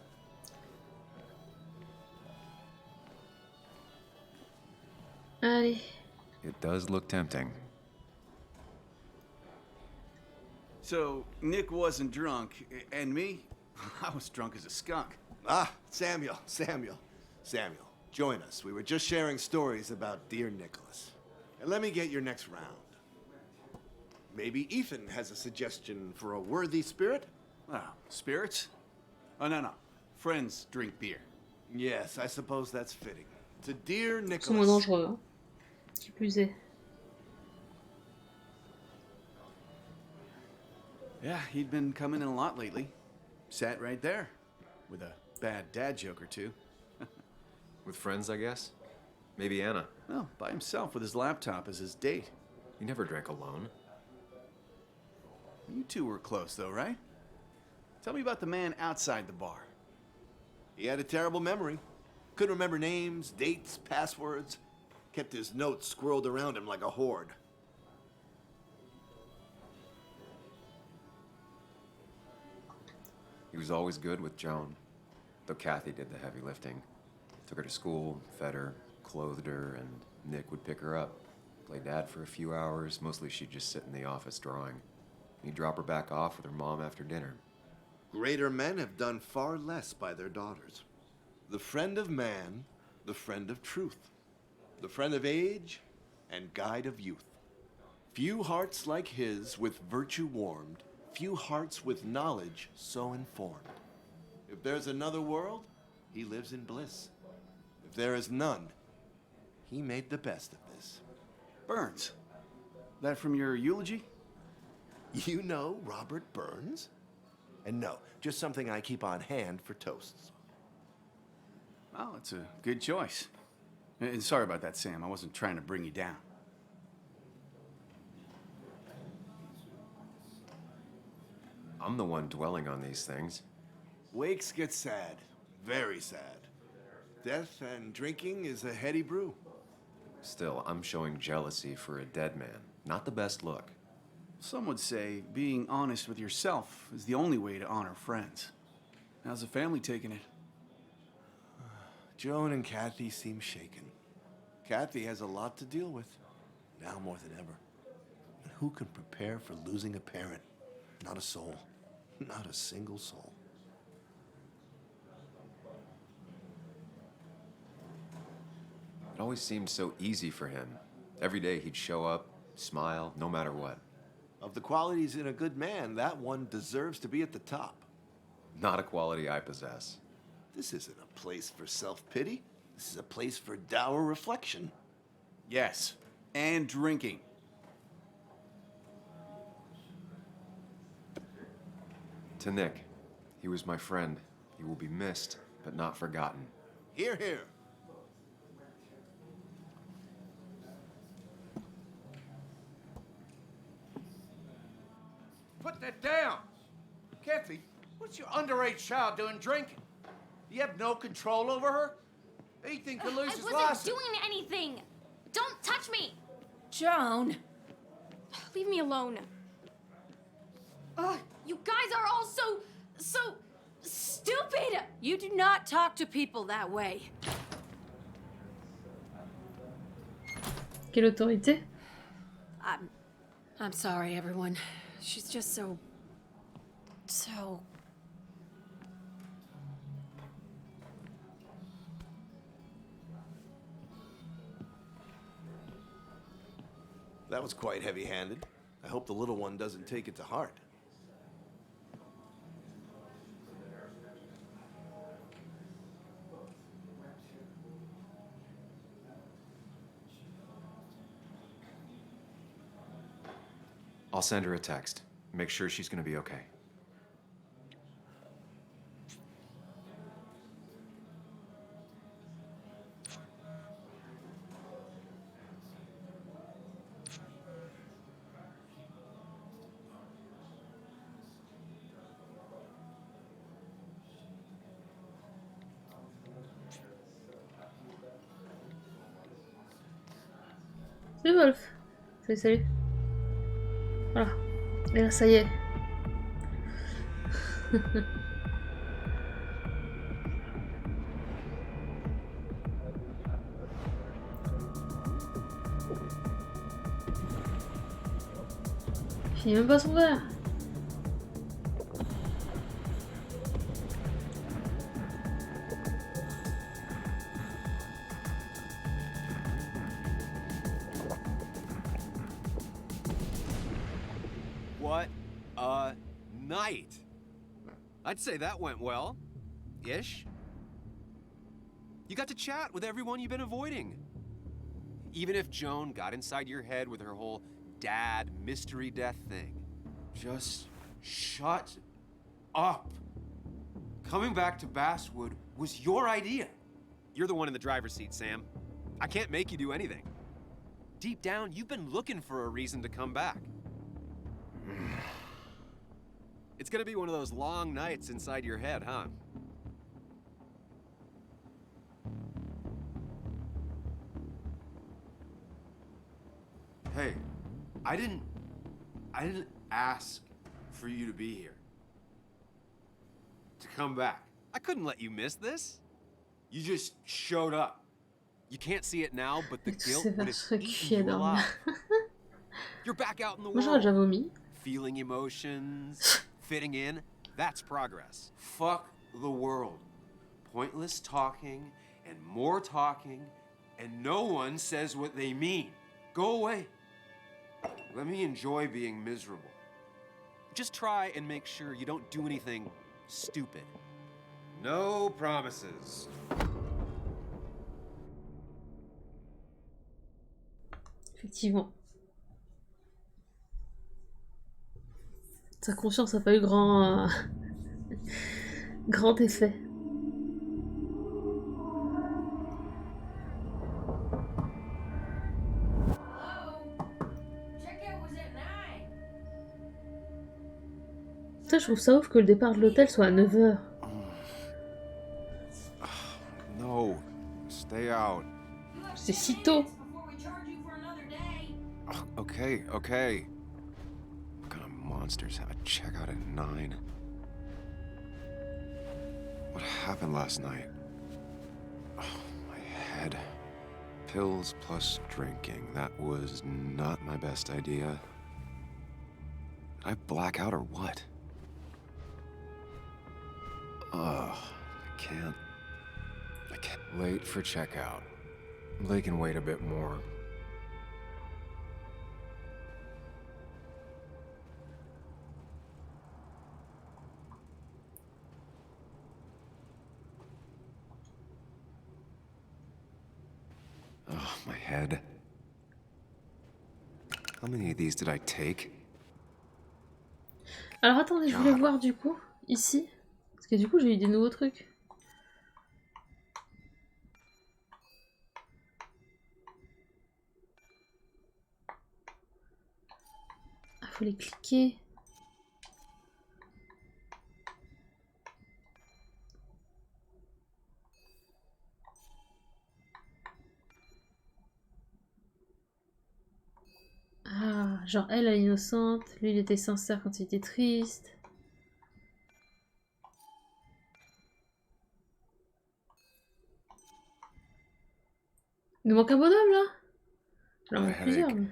Allez. It does look tempting. So, Nick wasn't drunk, and me? I was drunk as a skunk. Ah, Samuel, join us. We were just sharing stories about dear Nicholas. And let me get your next round. Maybe Ethan has a suggestion for a worthy spirit? Oh, spirits? Oh, no. Friends drink beer. Yes, I suppose that's fitting. To dear C'est moins Nicholas. dangereux, hein. Qui plus est. Yeah, he'd been coming in a lot lately. Sat right there. With a bad dad joke or two. With friends, I guess? Maybe Anna. Well, by himself with his laptop as his date. He never drank alone. You two were close, though, right? Tell me about the man outside the bar. He had a terrible memory. Couldn't remember names, dates, passwords. Kept his notes squirreled around him like a hoard. He was always good with Joan, though Kathy did the heavy lifting. Took her to school, fed her, clothed her, and Nick would pick her up. Play dad for a few hours. Mostly she'd just sit in the office drawing. He'd drop her back off with her mom after dinner. Greater men have done far less by their daughters. The friend of man, the friend of truth. The friend of age, and guide of youth. Few hearts like his with virtue warmed, few hearts with knowledge so informed. If there's another world, he lives in bliss. If there is none, he made the best of this. Burns. That from your eulogy? You know Robert Burns? And no, just something I keep on hand for toasts. Well, it's a good choice. And sorry about that, Sam. I wasn't trying to bring you down. I'm the one dwelling on these things. Wakes get sad, very sad. Death and drinking is a heady brew. Still, I'm showing jealousy for a dead man. Not the best look. Some would say being honest with yourself is the only way to honor friends. How's the family taking it? Joan and Kathy seem shaken. Kathy has a lot to deal with, now more than ever. And who can prepare for losing a parent? Not a soul. Not a single soul. It always seemed so easy for him. Every day he'd show up, smile, no matter what. Of the qualities in a good man, that one deserves to be at the top. Not a quality I possess. This isn't a place for self-pity. This is a place for dour reflection. Yes, and drinking. To Nick, he was my friend. He will be missed, but not forgotten. Hear, hear. Put that down. Kathy, what's your underage child doing drinking? You have no control over her? Ethan could lose his license. I wasn't doing anything. Don't touch me. Joan. Leave me alone. Ugh, you guys are all so stupid. You do not talk to people that way. Quelle autorité? I'm sorry, everyone. She's just so... That was quite heavy-handed. I hope the little one doesn't take it to heart. I'll send her a text. Make sure she's gonna be okay. Salut Wolf. Salut, salut. Voilà. Et là, ça y est. Il finit même pas son verre. What a night! I'd say that went well. Ish. You got to chat with everyone you've been avoiding. Even if Joan got inside your head with her whole dad mystery death thing. Just shut up. Coming back to Basswood was your idea. You're the one in the driver's seat, Sam. I can't make you do anything. Deep down, you've been looking for a reason to come back. It's gonna be one of those long nights inside your head, huh? Hey, I didn't ask for you to be here. To come back. I couldn't let you miss this. You just showed up. You can't see it now, but the guilt would have eaten you alive. You're back out in the Moi j'aurais déjà world. vomi. Feeling emotions, fitting in, that's progress. Fuck the world. Pointless talking, and more talking, and no one says what they mean. Go away. Let me enjoy being miserable. Just try and make sure you don't do anything stupid. No promises. Effectivement. Sa conscience n'a pas eu grand, grand effet. Ça, je trouve ça ouf que le départ de l'hôtel soit à 9h. No, stay out. C'est si tôt. Okay, okay. What kind of monsters have a checkout at 9? What happened last night? Oh, my head. Pills plus drinking. That was not my best idea. Did I black out or what? Ugh, I can't. Late for checkout. They can wait a bit more. Oh, my head. How many of these did I take? Alors attendez, je voulais voir du coup, ici. Parce que du coup, j'ai eu des nouveaux trucs. Ah, faut les cliquer. Ah, genre elle est innocente, lui il était sincère quand il était triste. Il nous manque un bonhomme là. J'en manque plusieurs. Mais... I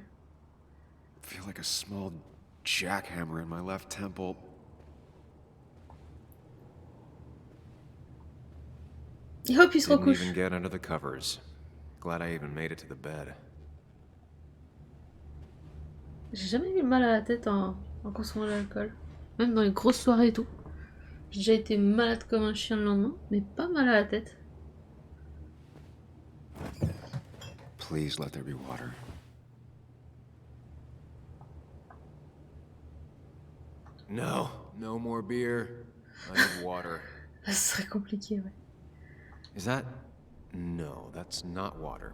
feel like a small jackhammer in my left temple. Et hop, il se Didn't recouche. even get under the covers. Glad I even made it to the bed. J'ai jamais eu mal à la tête en consommant de l'alcool. Même dans les grosses soirées et tout. J'ai déjà été malade comme un chien le lendemain, mais pas mal à la tête. Please let there be water. No, no more beer. I need water. Ce serait compliqué, ouais. Is that... No, that's not water.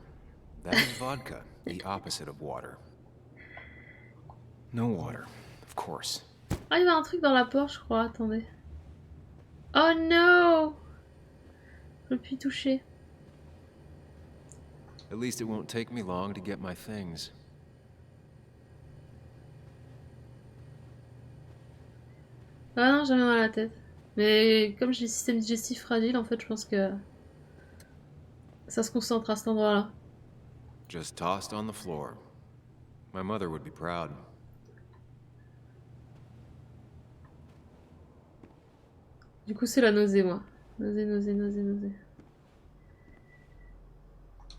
That is vodka, the opposite of water. No water, of course. Ah, il y avait un truc dans la porte, je crois. Attendez. Oh no! Je peux plus y toucher. At least it won't take me long to get my things. Ah non, j'avais mal à la tête. Mais comme j'ai le système digestif fragile, en fait, je pense que ça se concentre à cet endroit-là. Just tossed on the floor. My mother would be proud. Du coup, c'est la nausée, moi. Nausée, nausée, nausée, nausée.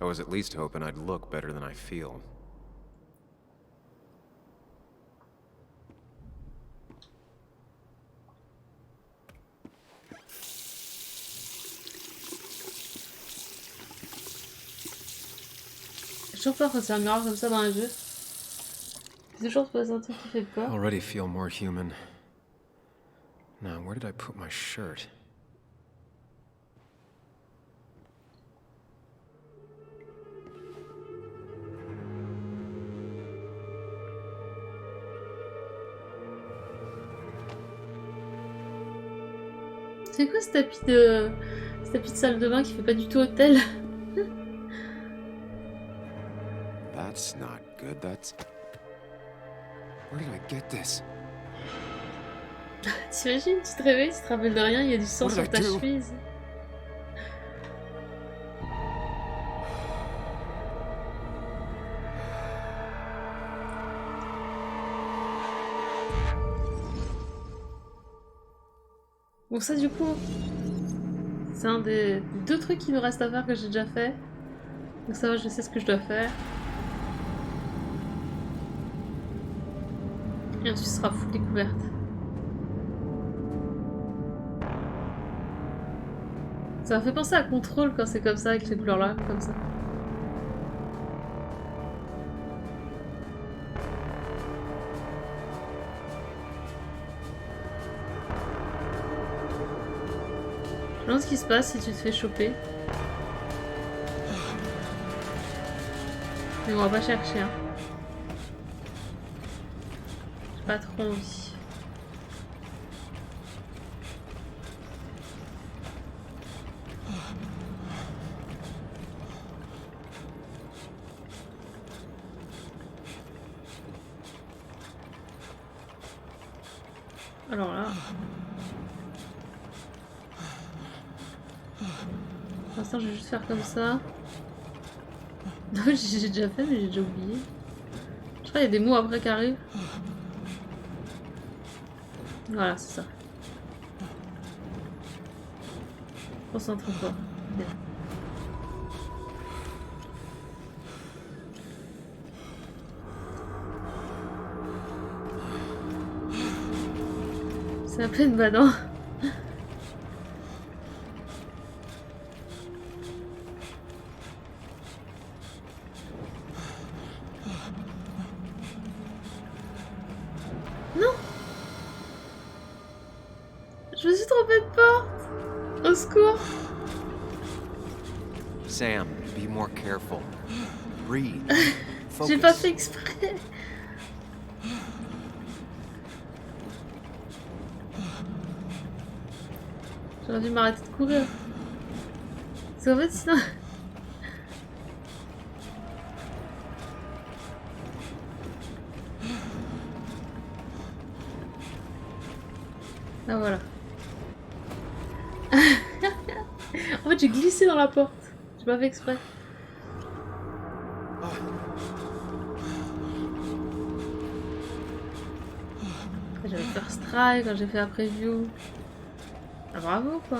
I was at least hoping I'd look better than I feel. J'ai toujours peur quand c'est un miroir comme ça dans un jeu. C'est toujours pas un truc qui fait peur. Already feel more human. Now, where did I put my shirt? C'est quoi ce tapis de salle de bain qui fait pas du tout hôtel? That's not good. That's... Where did I get this? T'imagines, tu te réveilles, tu te rappelles de rien, il y a du sang What did sur ta I do? chemise. Bon ça du coup, c'est un des deux trucs qui nous restent à faire que j'ai déjà fait. Donc ça va, je sais ce que je dois faire. Et ensuite ce sera full découverte. Ça m'a fait penser à Control quand c'est comme ça, avec ces couleurs là, comme ça. Je me demande ce qui se passe si tu te fais choper. Mais on va pas chercher, hein. J'ai pas trop envie. Alors là... Pour l'instant, je vais juste faire comme ça. Non, j'ai déjà fait, mais j'ai déjà oublié. Je crois qu'il y a des mots après qui arrivent. Voilà, c'est ça. Concentre-toi. Bien. C'est à pleine badin. Non! Je me suis trompée de porte! Au secours! Sam, be more careful. Breathe. J'ai pas fait exprès! J'aurais dû m'arrêter de courir. Parce qu'en fait, sinon... Ah voilà. En fait, j'ai glissé dans la porte. J'ai pas fait exprès. J'avais first try quand j'ai fait la preview. Ah bravo quoi.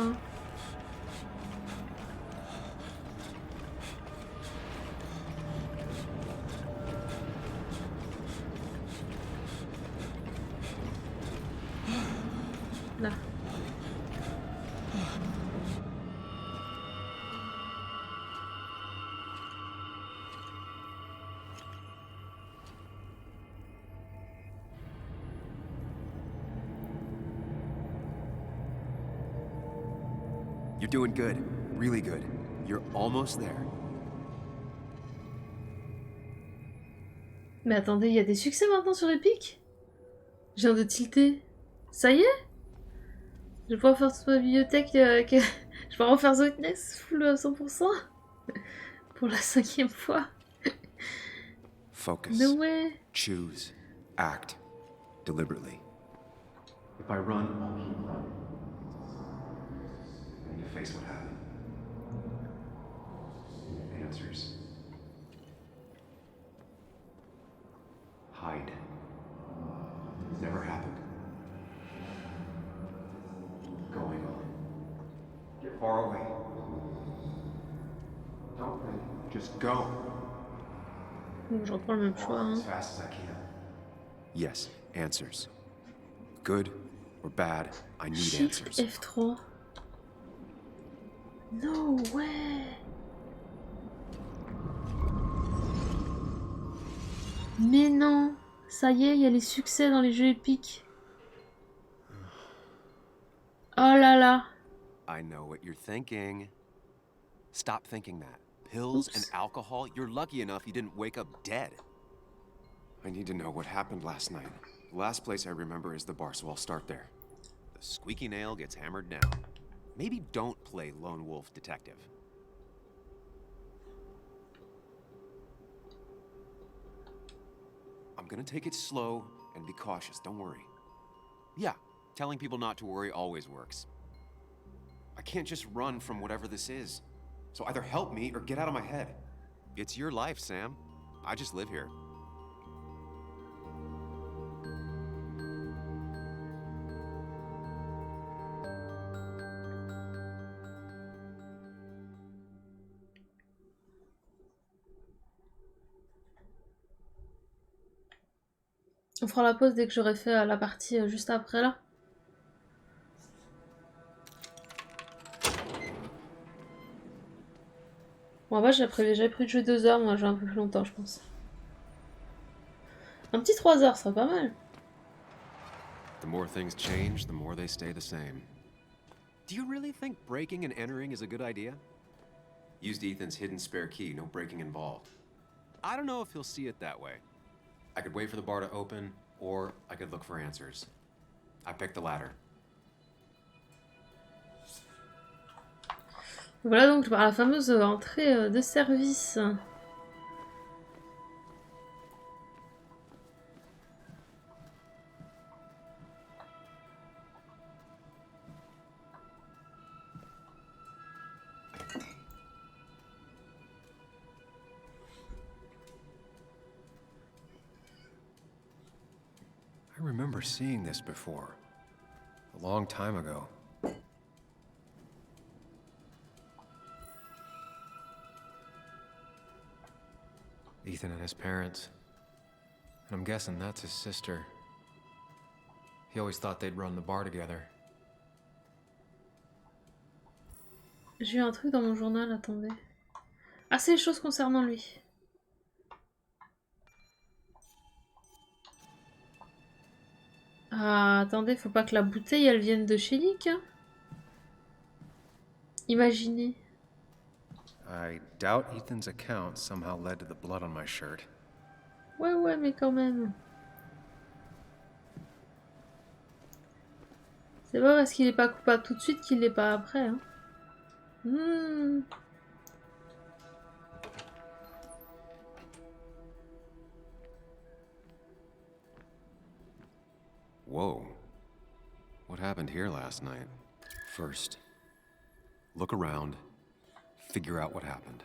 Là. You're doing good. Really good. You're almost there. Mais attendez, il y a des succès maintenant sur Epic? Je viens de tilter. Ça y est? Je vais pouvoir faire toute ma bibliothèque. Je vais refaire The Witness full 100% pour la 5e fois. Focus. No way. Choose. Act. Deliberately. If I run, I'll keep running. I need to face what happened. Answers. Hide. It's never happened. Going on. Get far away. Don't think. Just go. Je reprends le même choix. Hein. As fast as I can. Yes, answers. Good or bad, I need Shift answers. F3. No way. Mais non, ça y est, il y a les succès dans les jeux épiques. Oh là là. I know what you're thinking. Stop thinking that. Pills and alcohol, you're lucky enough you didn't wake up dead. I need to know what happened last night. The last place I remember is the bar, so I'll start there. The squeaky nail gets hammered down. Maybe don't play lone wolf detective. I'm gonna take it slow and be cautious, don't worry. Yeah, telling people not to worry always works. I can't just run from whatever this is. So either help me or get out of my head. It's your life, Sam. I just live here. On fera la pause dès que j'aurai fait la partie juste après là. Bon, en vrai, j'avais prévu de jouer 2 heures, moi, je vais un peu plus longtemps, je pense. Un petit 3 heures, ça serait pas mal. The more things change, the more they stay the same. Do you really think breaking and entering is a good idea? Used Ethan's hidden spare key, no breaking involved. I don't know if he'll see it that way. I could wait for the bar to open, or I could look for answers. I picked the latter. Voilà donc la fameuse entrée de service. I remember seeing this before. A long time ago. Ethan and his parents. And I'm guessing that's his sister. He always thought they'd run the bar together. J'ai eu un truc dans mon journal, attendez. Ah, c'est les choses concernant lui. Ah, attendez, faut pas que la bouteille, elle vienne de chez Nick. Hein. Imaginez. I doubt Ethan's account somehow led to the blood on my shirt. Ouais, mais quand même. C'est pas parce qu'il est pas coupable tout de suite qu'il l'est pas après. Hein. Whoa. What happened here last night? First, look around, figure out what happened.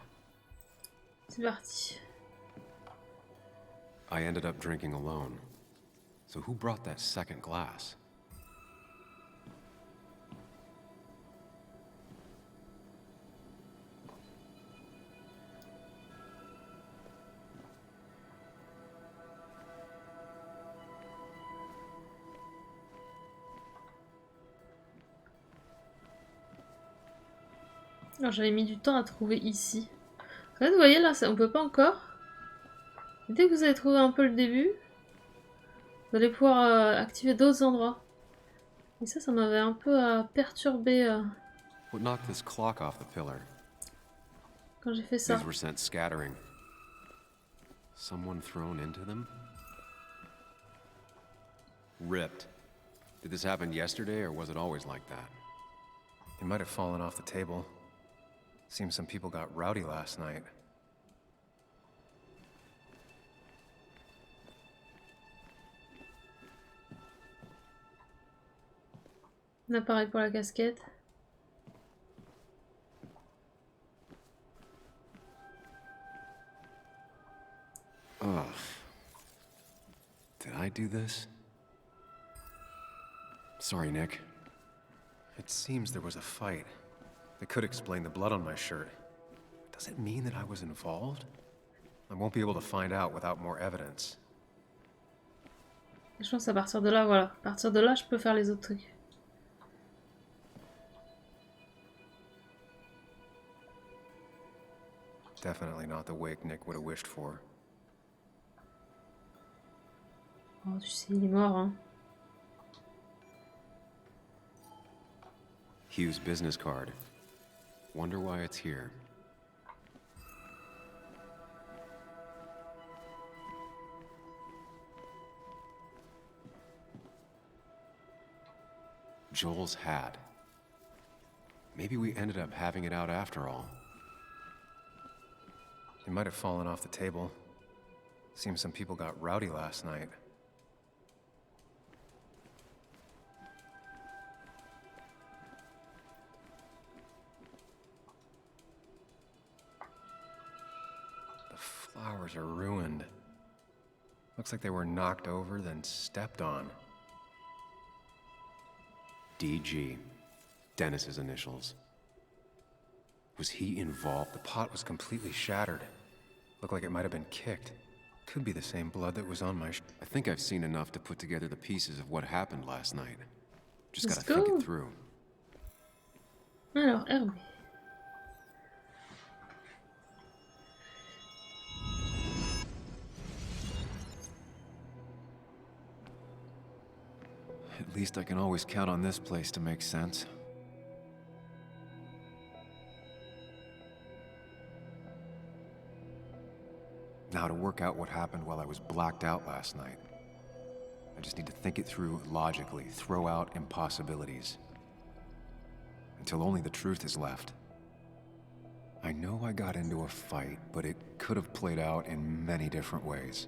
C'est parti. I ended up drinking alone. So who brought that second glass? Alors j'avais mis du temps à trouver ici. En fait, vous voyez là, on peut pas encore. Dès que vous avez trouvé un peu le début, vous allez pouvoir activer d'autres endroits. Et ça m'avait un peu perturbé What knocked this clock off the pillar? quand j'ai fait ça. These were sent scattering. Someone thrown into them? Ripped. Did this happen yesterday, or was it always like that? It might have fallen off the table. Seems some people got rowdy last night. Un appareil pour la casquette. Ugh. Did I do this? Sorry, Nick. It seems there was a fight. It could explain the blood on my shirt. Does it mean that I was involved? I won't be able to find out without more evidence. Je pense à partir de là, voilà. À partir de là, je peux faire les autres trucs. Definitely not the wake Nick would have wished for. Oh, tu sais, il est mort, hein. Hugh's business card. Wonder why it's here. Joel's hat. Maybe we ended up having it out after all. It might have fallen off the table. Seems some people got rowdy last night. The flowers are ruined. Looks like they were knocked over, then stepped on. DG. Dennis's initials. Was he involved? The pot was completely shattered. Looked like it might have been kicked. Could be the same blood that was on my I think I've seen enough to put together the pieces of what happened last night. Just Let's gotta think go. it through. Alors, RB. At least I can always count on this place to make sense. Now to work out what happened while I was blacked out last night. I just need to think it through logically, throw out impossibilities. Until only the truth is left. I know I got into a fight, but it could have played out in many different ways.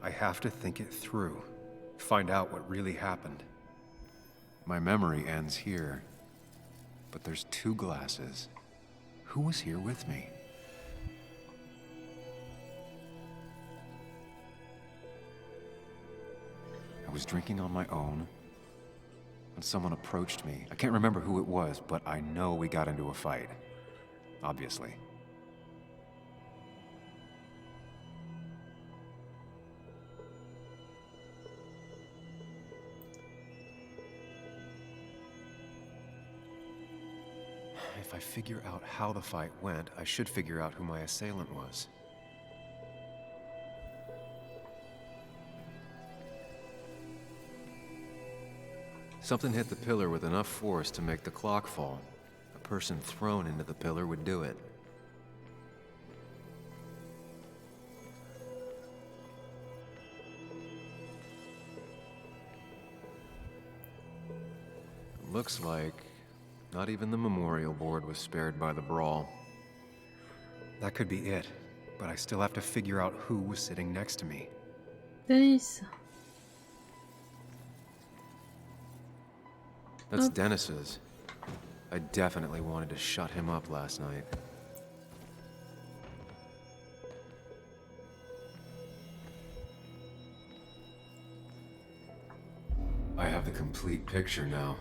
I have to think it through. Find out what really happened. My memory ends here. But there's two glasses. Who was here with me? I was drinking on my own when someone approached me. I can't remember who it was, but I know we got into a fight. Obviously. If I figure out how the fight went, I should figure out who my assailant was. Something hit the pillar with enough force to make the clock fall. A person thrown into the pillar would do it. Looks like not even the memorial board was spared by the brawl. That could be it, but I still have to figure out who was sitting next to me. Dennis. That's Dennis's. I definitely wanted to shut him up last night. I have the complete picture now.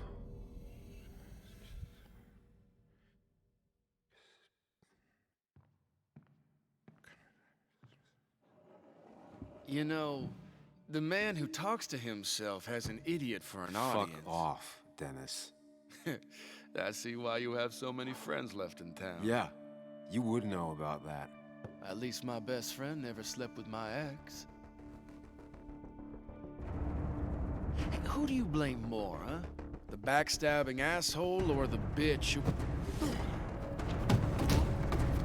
You know, the man who talks to himself has an idiot for an audience. Fuck off, Dennis. I see why you have so many friends left in town. Yeah, you would know about that. At least my best friend never slept with my ex. Hey, who do you blame more, huh? The backstabbing asshole or the bitch who...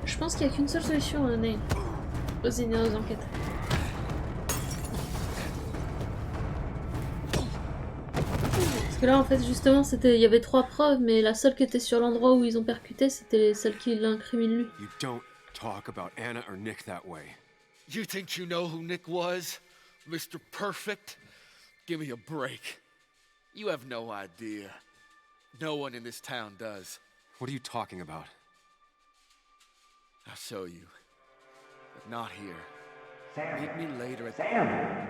Je pense qu'il n'y a qu'une seule solution, Neil. Procéder aux enquêtes. Parce que là, en fait, justement, il y avait 3 preuves, mais la seule qui était sur l'endroit où ils ont percuté, c'était celle qui l'incrimine lui. You don't talk about Anna or Nick that way. You think you know who Nick was? Mr. Perfect? Give me a break. You have no idea. No one in this town does. What are you talking about? I'll show you. But not here. Sam. Meet me later at... Sam!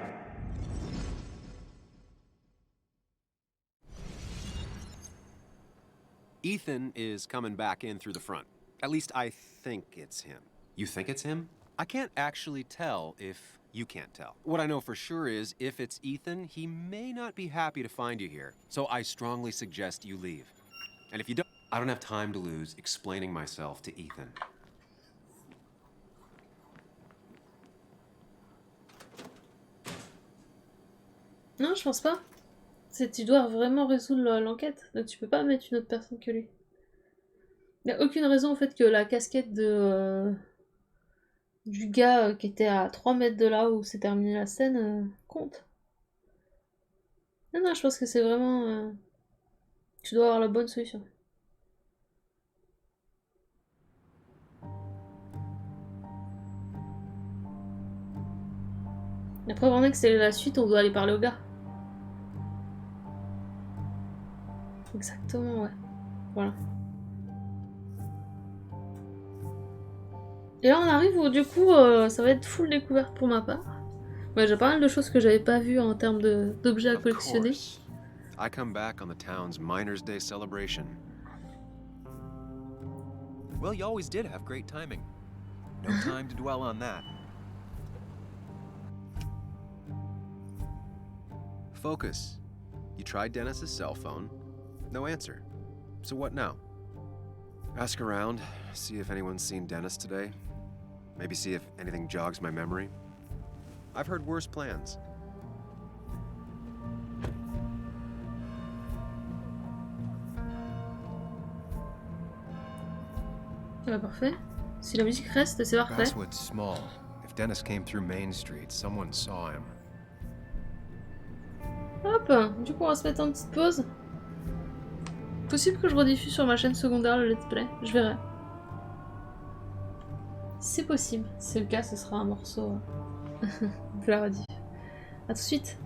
Ethan is coming back in through the front. At least I think it's him. You think it's him? I can't actually tell if you can't tell. What I know for sure is, if it's Ethan, he may not be happy to find you here. So I strongly suggest you leave. And if you don't, I don't have time to lose explaining myself to Ethan. Non, je pense pas. Tu dois vraiment résoudre l'enquête. Donc tu peux pas mettre une autre personne que lui. Il n'y a aucune raison en fait que la casquette du gars qui était à 3 mètres de là où s'est terminée la scène compte. Non, non, je pense que c'est vraiment... tu dois avoir la bonne solution. La preuve en est que c'est la suite, on doit aller parler au gars. Exactement, ouais. Voilà. Et là on arrive où du coup ça va être full découverte pour ma part. Ouais, j'ai pas mal de choses que j'avais pas vues en termes d'objets à collectionner. I come back on the town's Miners' Day celebration. Well, you always did have great timing. No time to dwell on that. Focus. You tried Dennis's cell phone. No answer. So what now? Ask around, see if anyone's seen Dennis today. Maybe see if anything jogs my memory. I've heard worse plans. Ah, parfait. Si la musique reste, c'est parfait. Basswood's small. If Dennis came through Main Street, someone saw him. Hop, du coup on va se mettre en petite pause. Possible que je rediffuse sur ma chaîne secondaire le let's play, je verrai. C'est possible, si c'est le cas ce sera un morceau de la rediff. A tout de suite.